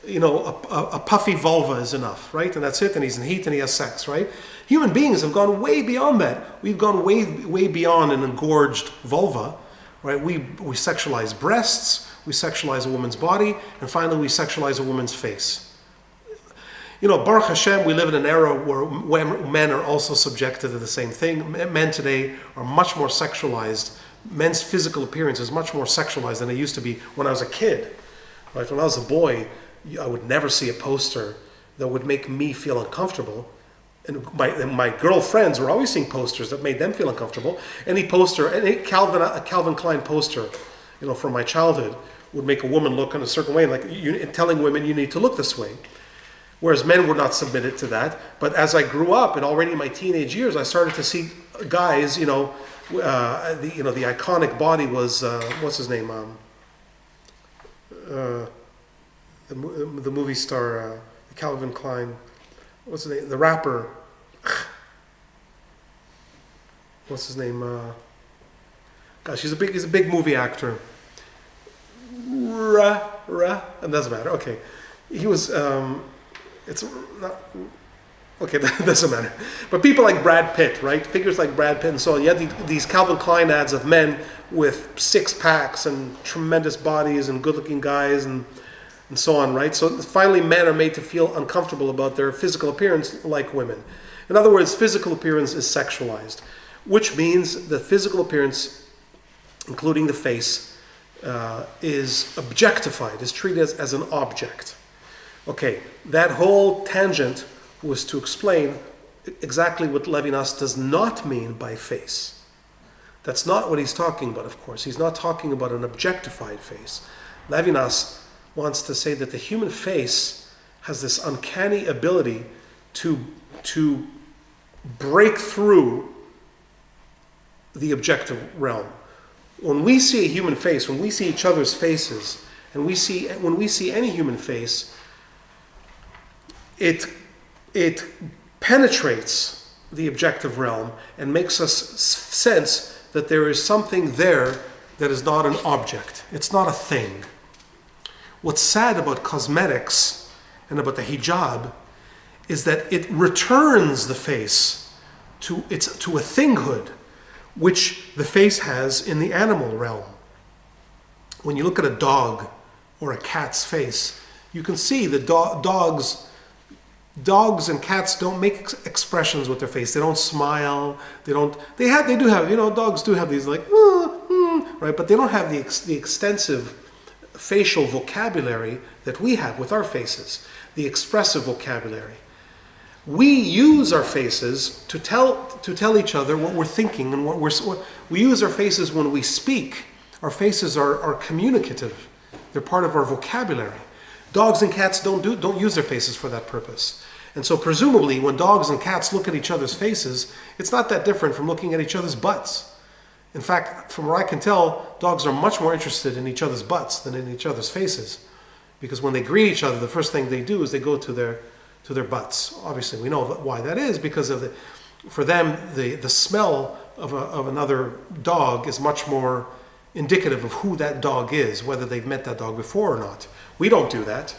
a puffy vulva is enough, right? And that's it, and he's in heat and he has sex, right? Human beings have gone way beyond that. We've gone way beyond an engorged vulva, right? We sexualize breasts, we sexualize a woman's body, and finally we sexualize a woman's face. Baruch Hashem, we live in an era where men are also subjected to the same thing. Men today are much more sexualized. Men's physical appearance is much more sexualized than it used to be when I was a kid. Right? When I was a boy, I would never see a poster that would make me feel uncomfortable. And my girlfriends were always seeing posters that made them feel uncomfortable. Any Calvin Klein poster, from my childhood, would make a woman look in a certain way, like telling women you need to look this way. Whereas men were not submitted to that. But as I grew up, and already in my teenage years, I started to see guys, the iconic body was, what's his name? The movie star, Calvin Klein. What's his name? The rapper. What's his name? Gosh, he's a big movie actor. It doesn't matter. Okay. He was... It's not, okay, that doesn't matter. But people like Brad Pitt, right? Figures like Brad Pitt and so on. You had these Calvin Klein ads of men with six packs and tremendous bodies and good-looking guys and so on, right? So finally men are made to feel uncomfortable about their physical appearance like women. In other words, physical appearance is sexualized, which means the physical appearance, including the face, is objectified, is treated as an object. Okay, that whole tangent was to explain exactly what Levinas does not mean by face. That's not what he's talking about, of course. He's not talking about an objectified face. Levinas wants to say that the human face has this uncanny ability to break through the objective realm. When we see a human face, when we see each other's faces, and when we see any human face, it penetrates the objective realm and makes us sense that there is something there that is not an object. It's not a thing. What's sad about cosmetics and about the hijab is that it returns the face to a thinghood which the face has in the animal realm. When you look at a dog or a cat's face, you can see the dogs and cats don't make expressions with their face. They don't smile. They do have, dogs do have these like, right? But they don't have the extensive facial vocabulary that we have with our faces, the expressive vocabulary. We use our faces to tell each other what we're thinking and we use our faces when we speak. Our faces are communicative. They're part of our vocabulary. Dogs and cats don't use their faces for that purpose. And so presumably when dogs and cats look at each other's faces, it's not that different from looking at each other's butts. In fact, from what I can tell, dogs are much more interested in each other's butts than in each other's faces. Because when they greet each other, the first thing they do is they go to their butts. Obviously, we know why that is, because for them, the smell of another dog is much more indicative of who that dog is, whether they've met that dog before or not. We don't do that.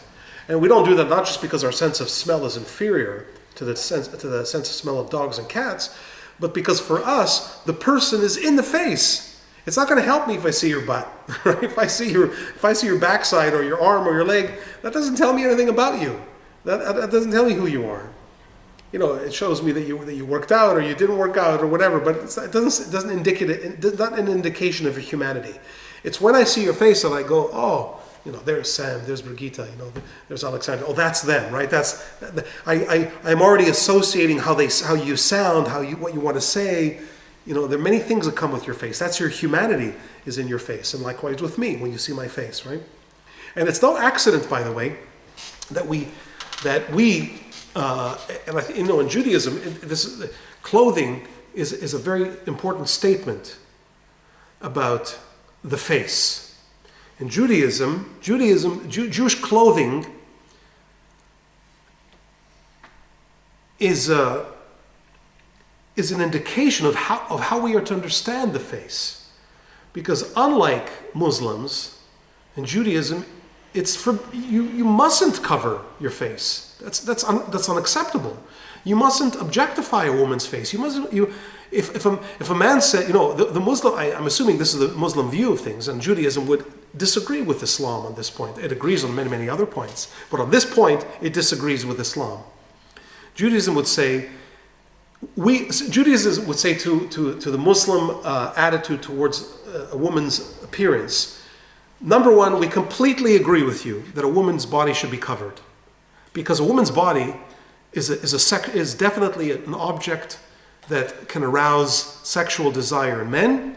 And we don't do that not just because our sense of smell is inferior to the sense of smell of dogs and cats, but because for us, the person is in the face. It's not going to help me if I see your butt. Right? If I see your backside or your arm or your leg, that doesn't tell me anything about you. That doesn't tell me who you are. It shows me that you worked out or you didn't work out or whatever, but it doesn't indicate it's not an indication of your humanity. It's when I see your face that I go, oh, there's Sam, there's Brigitte, there's Alexandra. Oh, that's them, right? I'm already associating how you sound, what you want to say. There are many things that come with your face. That's your humanity is in your face, and likewise with me when you see my face, right? And it's no accident, by the way, that we and I think, in Judaism, clothing is a very important statement about the face. In Judaism, Jewish clothing is an indication of how we are to understand the face, because unlike Muslims, in Judaism, you mustn't cover your face. That's unacceptable. You mustn't objectify a woman's face. If a man said, the Muslim, I'm assuming this is the Muslim view of things, and Judaism would disagree with Islam on this point. It agrees on many other points, but on this point, it disagrees with Islam. Judaism would say to the Muslim attitude towards a woman's appearance. Number one, we completely agree with you that a woman's body should be covered, because a woman's body is definitely an object that can arouse sexual desire in men,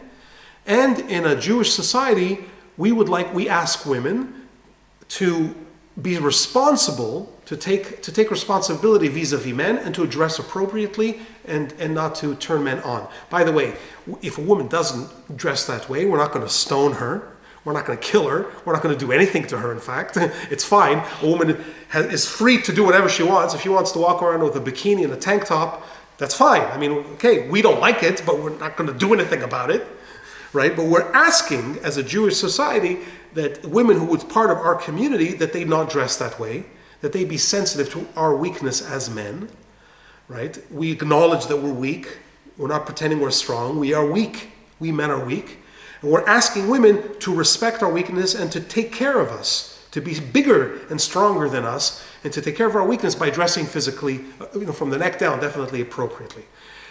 and in a Jewish society, we ask women to be responsible, to take responsibility vis-a-vis men, and to dress appropriately and not to turn men on. By the way, if a woman doesn't dress that way, we're not going to stone her. We're not going to kill her. We're not going to do anything to her, in fact. It's fine. A woman is free to do whatever she wants. If she wants to walk around with a bikini and a tank top, that's fine. I mean, okay, we don't like it, but we're not going to do anything about it, right? But we're asking, as a Jewish society, that women who was part of our community, that they not dress that way, that they be sensitive to our weakness as men, right? We acknowledge that we're weak. We're not pretending we're strong. We are weak. We men are weak. And we're asking women to respect our weakness and to take care of us, to be bigger and stronger than us, and to take care of our weakness by dressing physically, from the neck down, definitely appropriately.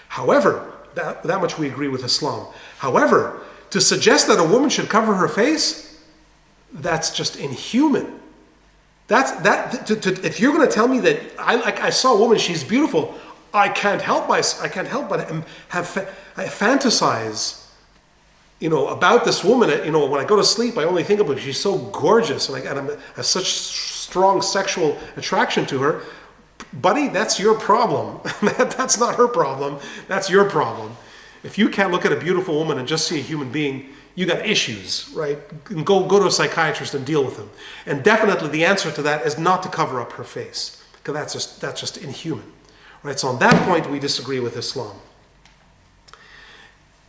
However, that much we agree with Islam. However, to suggest that a woman should cover her face, that's just inhuman. If you're going to tell me that I saw a woman, she's beautiful, I can't help but fantasize about this woman. When I go to sleep, I only think about her. She's so gorgeous, and I have such strong sexual attraction to her. Buddy, that's your problem. That's not her problem. That's your problem. If you can't look at a beautiful woman and just see a human being, you got issues, right? And go to a psychiatrist and deal with them. And definitely the answer to that is not to cover up her face, because that's just inhuman, right? So on that point, we disagree with Islam.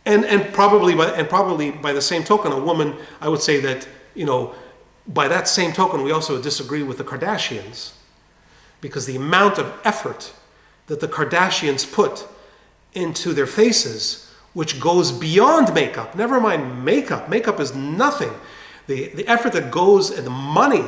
And probably by the same token, a woman, I would say that, by that same token, we also disagree with the Kardashians. because the amount of effort that the Kardashians put into their faces, which goes beyond makeup. Never mind makeup. Makeup is nothing. The effort that goes and the money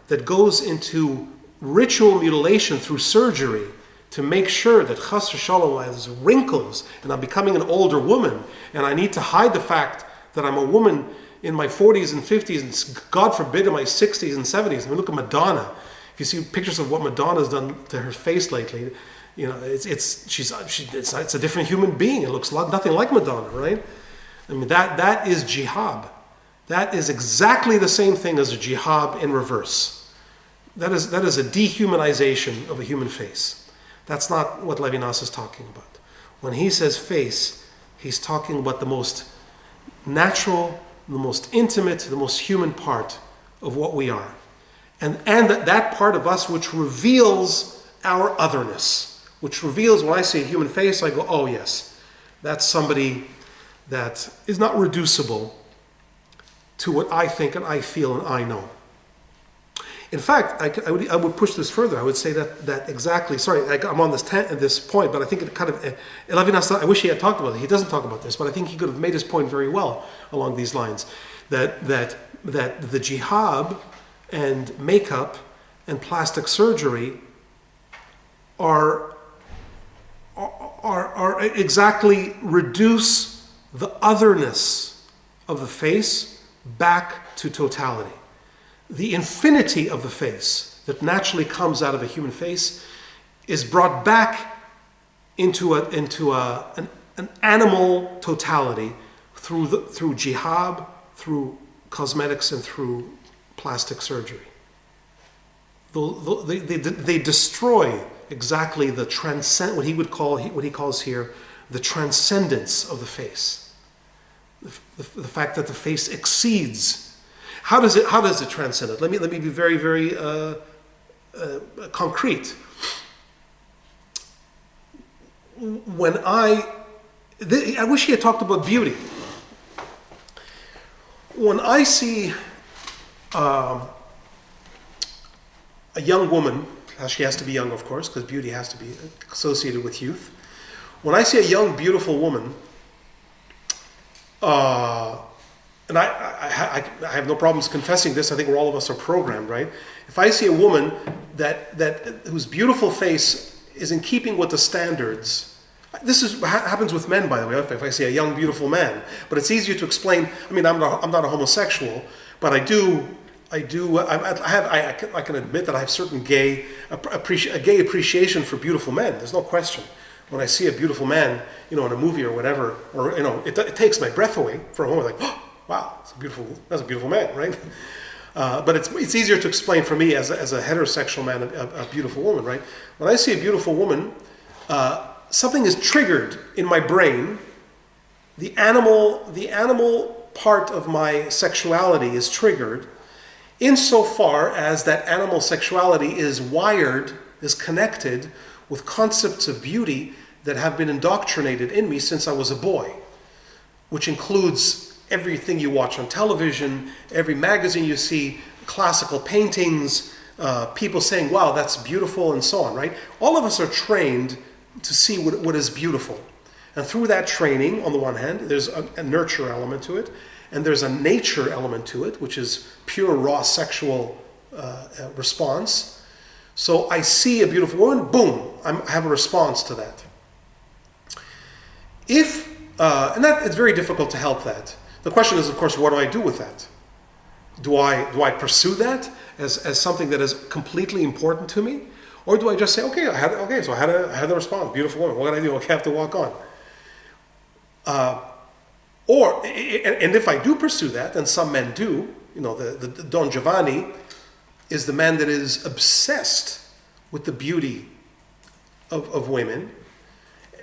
that goes into ritual mutilation through surgery to make sure that chas v'shalom I have wrinkles and I'm becoming an older woman and I need to hide the fact that I'm a woman in my 40s and 50s and God forbid in my 60s and 70s. I mean, look at Madonna. If you see pictures of what Madonna's done to her face lately, you know, it's a different human being. It looks nothing like Madonna, right? I mean, that is jihad. That is exactly the same thing as a jihad in reverse. That is a dehumanization of a human face. That's not what Levinas is talking about. When he says face, he's talking about the most natural, the most intimate, the most human part of what we are. And that part of us which reveals our otherness, which reveals, when I see a human face, I go, oh yes, that's somebody that is not reducible to what I think and I feel and I know. In fact, I would push this further. I would say that exactly, sorry, I'm on this point, but I think it kind of, Levinas, I wish he had talked about it. He doesn't talk about this, but I think he could have made his point very well along these lines. That the jihad and makeup and plastic surgery are exactly reduce the otherness of the face back to totality. The infinity of the face that naturally comes out of a human face is brought back into an animal totality through jihad, through cosmetics, and through plastic surgery. They destroy exactly the what he calls here the transcendence of the face. The fact that the face exceeds. How does it transcend it? Let me be very, very concrete. When I wish he had talked about beauty. When I see a young woman, she has to be young, of course, because beauty has to be associated with youth. When I see a young, beautiful woman, and I have no problems confessing this. I think all of us are programmed, right? If I see a woman whose beautiful face is in keeping with the standards, this happens with men, by the way. If I see a young, beautiful man, but it's easier to explain. I mean, I'm not a homosexual, but I can admit that I have certain gay appreciation for beautiful men. There's no question. When I see a beautiful man, in a movie or whatever, or it takes my breath away for a moment. Like, oh, wow, that's a beautiful man, right? But it's easier to explain for me as a heterosexual man a beautiful woman, right? When I see a beautiful woman, something is triggered in my brain. The animal part of my sexuality is triggered, insofar as that animal sexuality is connected with concepts of beauty that have been indoctrinated in me since I was a boy, which includes everything you watch on television, every magazine you see, classical paintings, people saying, wow, that's beautiful, and so on, right? All of us are trained to see what is beautiful. And through that training, on the one hand, there's a nurture element to it, and there's a nature element to it, which is pure, raw sexual response. So I see a beautiful woman, boom, I have a response to that. And that it's very difficult to help that. The question is, of course, what do I do with that? Do I pursue that as something that is completely important to me? Or do I just say, so I had the response, beautiful woman, what did I do? I have to walk on. And if I do pursue that, and some men do, the Don Giovanni is the man that is obsessed with the beauty of women.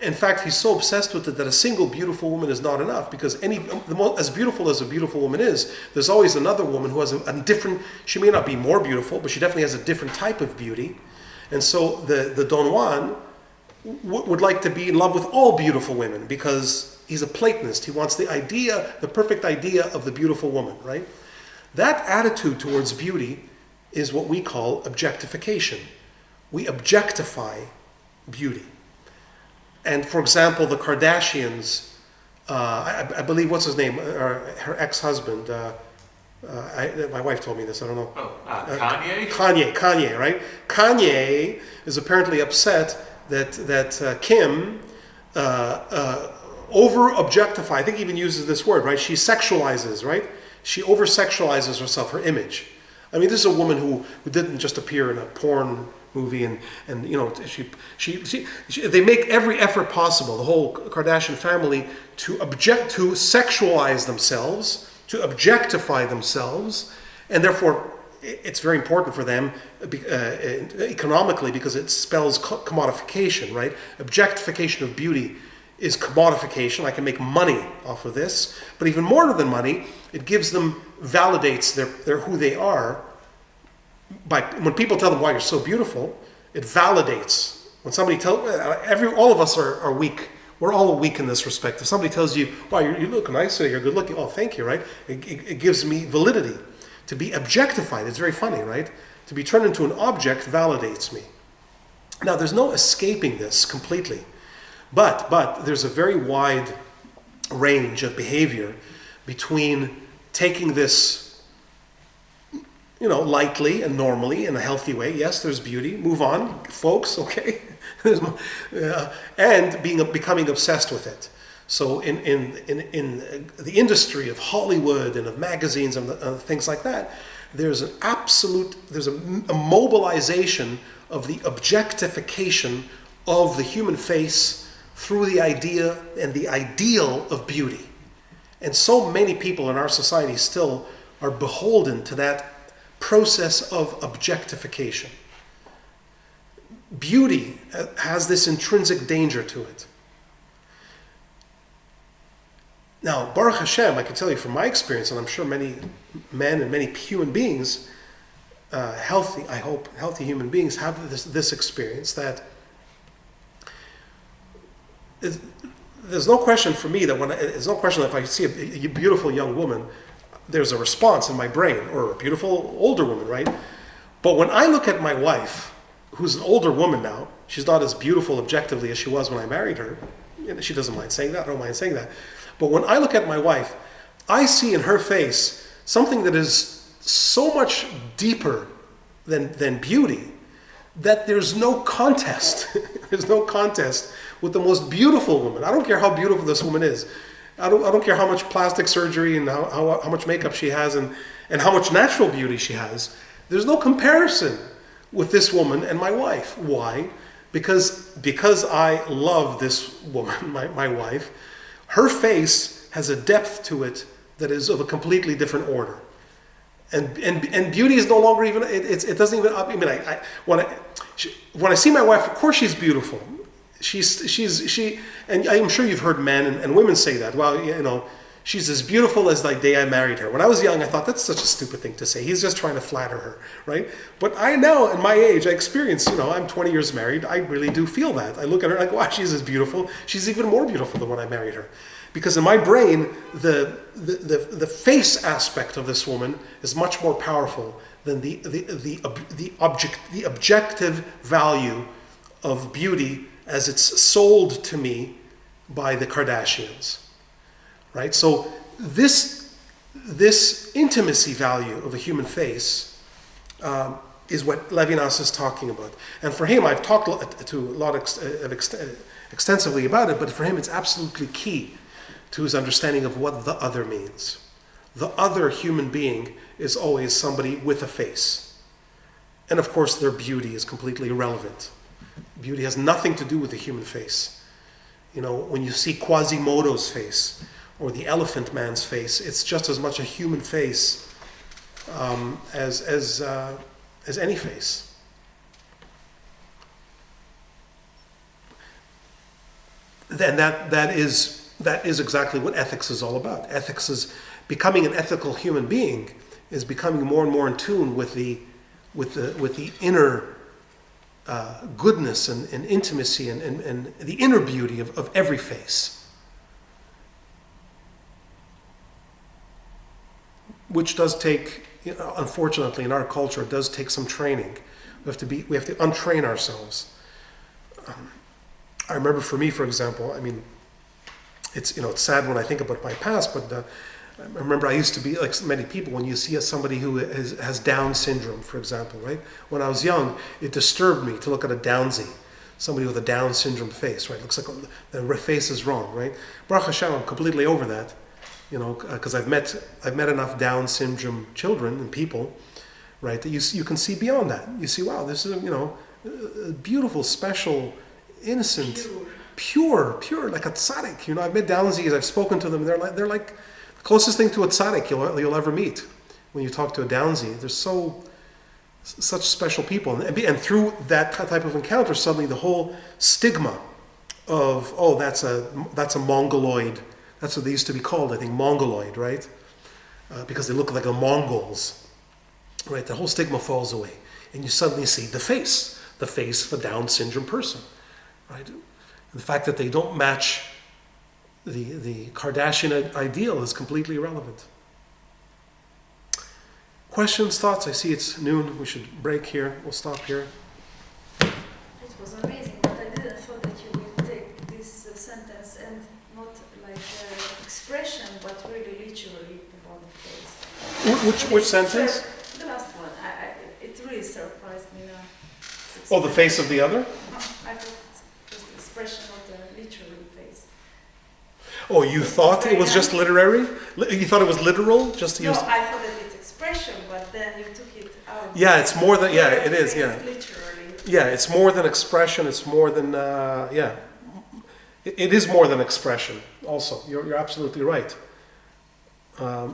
In fact, he's so obsessed with it that a single beautiful woman is not enough, because as beautiful as a beautiful woman is, there's always another woman who has a different, she may not be more beautiful, but she definitely has a different type of beauty. And so the Don Juan would like to be in love with all beautiful women, because he's a Platonist. He wants the perfect idea of the beautiful woman, right? That attitude towards beauty is what we call objectification, we objectify beauty. And for example, the Kardashians, I believe, what's his name? Her ex-husband. My wife told me this. I don't know. Kanye. Kanye, right? Kanye is apparently upset that Kim over-objectify. I think he even uses this word, right? She sexualizes, right? She over-sexualizes herself, her image. I mean, this is a woman who didn't just appear in a porn movie, and you know, they make every effort possible, the whole Kardashian family, to sexualize themselves, to objectify themselves, and therefore it's very important for them economically, because it spells commodification, right? Objectification of beauty is commodification. I can make money off of this, but even more than money, it gives them, validates their who they are. When people tell them, "Why you're so beautiful," it validates. When somebody all of us are weak. We're all weak in this respect. If somebody tells you, "Wow, you look nice today, you're good looking," oh, thank you, right? It gives me validity. To be objectified, it's very funny, right? To be turned into an object validates me. Now, there's no escaping this completely, but there's a very wide range of behavior between taking this, you know, lightly and normally in a healthy way. Yes, there's beauty. Move on, folks. Okay, and becoming obsessed with it. So in the industry of Hollywood and of magazines and things like that, there's a mobilization of the objectification of the human face through the idea and the ideal of beauty. And so many people in our society still are beholden to that process of objectification. Beauty has this intrinsic danger to it. Now, Baruch Hashem, I can tell you from my experience, and I'm sure many men and many human beings, healthy human beings have this experience, that there's no question for me that there's no question that if I see a beautiful young woman, there's a response in my brain, or a beautiful older woman, right? But when I look at my wife, who's an older woman now, she's not as beautiful objectively as she was when I married her. She doesn't mind saying that, I don't mind saying that. But when I look at my wife, I see in her face something that is so much deeper than beauty, that there's no contest. There's no contest with the most beautiful woman. I don't care how beautiful this woman is. I don't care how much plastic surgery and how much makeup she has and how much natural beauty she has. There's no comparison with this woman and my wife. Why? Because I love this woman, my wife. Her face has a depth to it that is of a completely different order, and beauty is no longer even. It doesn't even. I mean, when I see my wife, of course she's beautiful. She, and I'm sure you've heard men and women say that. Well, you know, she's as beautiful as the day I married her. When I was young, I thought that's such a stupid thing to say. He's just trying to flatter her, right? But I now, in my age, I experience. You know, I'm 20 years married. I really do feel that. I look at her like, wow, she's as beautiful. She's even more beautiful than when I married her. Because in my brain, the face aspect of this woman is much more powerful than the objective value of beauty as it's sold to me by the Kardashians, right? So this intimacy value of a human face is what Levinas is talking about. And for him, I've talked extensively about it, but for him, it's absolutely key to his understanding of what the other means. The other human being is always somebody with a face. And of course, their beauty is completely irrelevant. Beauty has nothing to do with the human face. You know, when you see Quasimodo's face or the Elephant Man's face, it's just as much a human face as any face. Then that is exactly what ethics is all about. Ethics is becoming an ethical human being, is becoming more and more in tune with the inner goodness and intimacy and the inner beauty of every face, which does take unfortunately, in our culture, it does take some training. We have to untrain ourselves. I remember for me, for example, I mean, it's sad when I think about my past, but I remember I used to be like many people. When you see somebody who has Down syndrome, for example, right? When I was young, it disturbed me to look at a Downsy, somebody with a Down syndrome face, right? Looks like the face is wrong, right? Baruch Hashem, I'm completely over that, because I've met enough Down syndrome children and people, right? That you can see beyond that. You see, wow, this is a beautiful, special, innocent, pure, like a tzaddik. I've met Downsies. I've spoken to them. They're like the closest thing to a tzaddik you'll ever meet. When you talk to a Downsy, they're such special people, and through that type of encounter, suddenly the whole stigma of that's a Mongoloid. That's what they used to be called, I think, Mongoloid, right? Because they look like the Mongols, right? The whole stigma falls away, and you suddenly see the face of a Down syndrome person, right? And the fact that they don't match the Kardashian ideal is completely irrelevant. Questions, thoughts? I see it's noon. We should break here. We'll stop here. It was amazing, but I didn't thought that you would take this sentence and not like expression, but really literally about the face. Which sentence? The last one. It really surprised me now. Oh, the face of the other? I thought it's just expression of the literary face. Oh, you thought it was just literary? You thought it was literal? Just to No, use... I thought that it's expression, but then you took it out. Yeah, it's more than... Yeah, it is, yeah. Literally. Yeah, it's more than expression. It's more than... yeah. It is more than expression, also. You're absolutely right.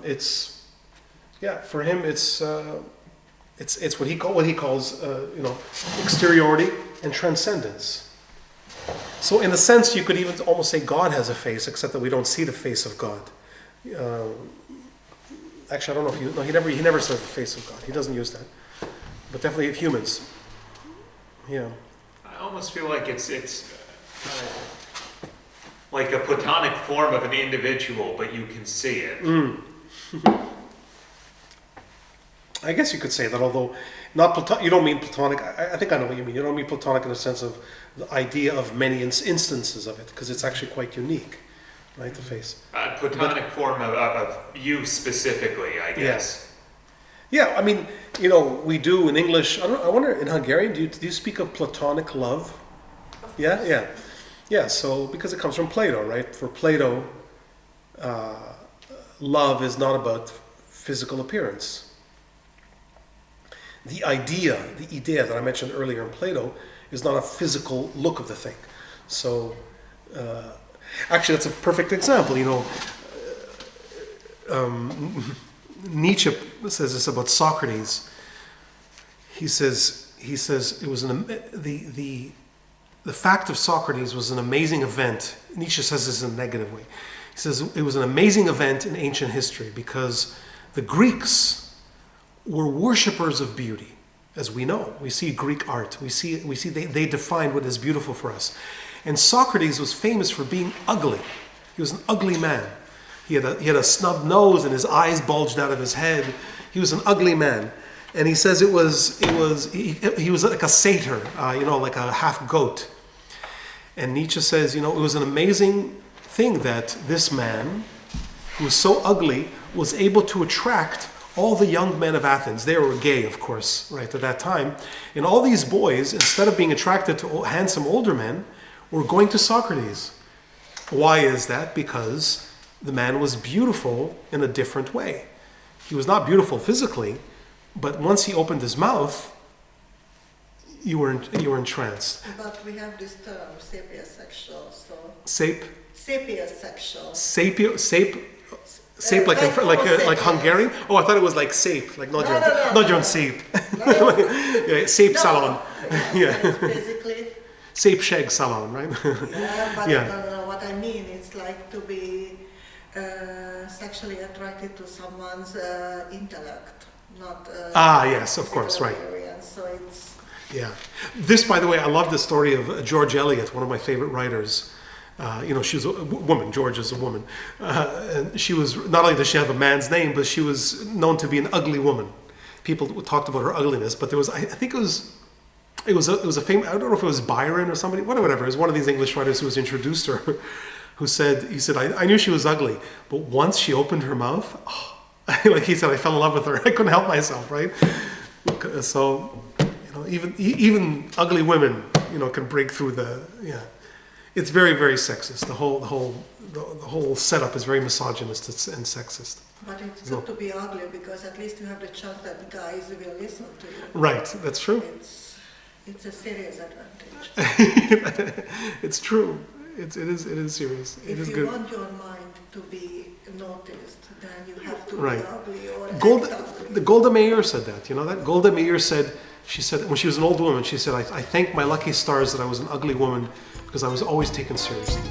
It's... Yeah, for him, it's what he calls exteriority and transcendence. So in a sense, you could even almost say God has a face, except that we don't see the face of God. Actually, I don't know if you... No, he never says the face of God. He doesn't use that. But definitely of humans. Yeah. I almost feel like it's like a platonic form of an individual, but you can see it. I guess you could say that, although not you don't mean platonic. I think I know what you mean. You don't mean platonic in the sense of the idea of many instances of it, because it's actually quite unique, right? The face. Platonic form of you specifically, I guess. Yeah, I mean, we do in English. I wonder in Hungarian, do you speak of platonic love? Yeah. So because it comes from Plato, right? For Plato, love is not about physical appearance. The idea that I mentioned earlier in Plato is not a physical look of the thing. So, actually, that's a perfect example. Nietzsche says this about Socrates. He says it was the fact of Socrates was an amazing event. Nietzsche says this in a negative way. He says it was an amazing event in ancient history because the Greeks were worshippers of beauty, as we know. We see Greek art. We see they defined what is beautiful for us. And Socrates was famous for being ugly. He was an ugly man. He had a snub nose and his eyes bulged out of his head. He was an ugly man. And he says he was like a satyr, like a half goat. And Nietzsche says, it was an amazing thing that this man, who was so ugly, was able to attract all the young men of Athens. They were gay, of course, right, at that time. And all these boys, instead of being attracted to handsome older men, were going to Socrates. Why is that? Because the man was beautiful in a different way. He was not beautiful physically, but once he opened his mouth, you were entranced. But we have this term, sapiosexual, so... Sapiosexual. Sape like Hungarian? Oh, I thought it was like sape, like not John sape. Sape salon. Yeah. Basically. Sape shag salon, right? Yeah, but what I mean, it's like to be sexually attracted to someone's intellect, not. Yes, of course, right. So it's. Yeah. This, by the way, I love the story of George Eliot, one of my favorite writers. She was a woman. George is a woman. And she was, not only does she have a man's name, but she was known to be an ugly woman. People talked about her ugliness, but there was, I think it was a famous, I don't know if it was Byron or somebody, whatever. It was one of these English writers who was introduced to her, he said, I knew she was ugly, but once she opened her mouth, like he said, I fell in love with her. I couldn't help myself, right? So, even ugly women, can break through it's very, very sexist. The whole setup is very misogynist and sexist. But it's good to be ugly because at least you have the chance that guys will listen to you. Right, that's true. It's a serious advantage. It's true. It is serious. It is if you good. want your mind to be noticed, then you have to Right. be ugly or act ugly. Golda Meir said that. You know that? Golda Meir said, when she was an old woman, she said, I thank my lucky stars that I was an ugly woman because I was always taken seriously.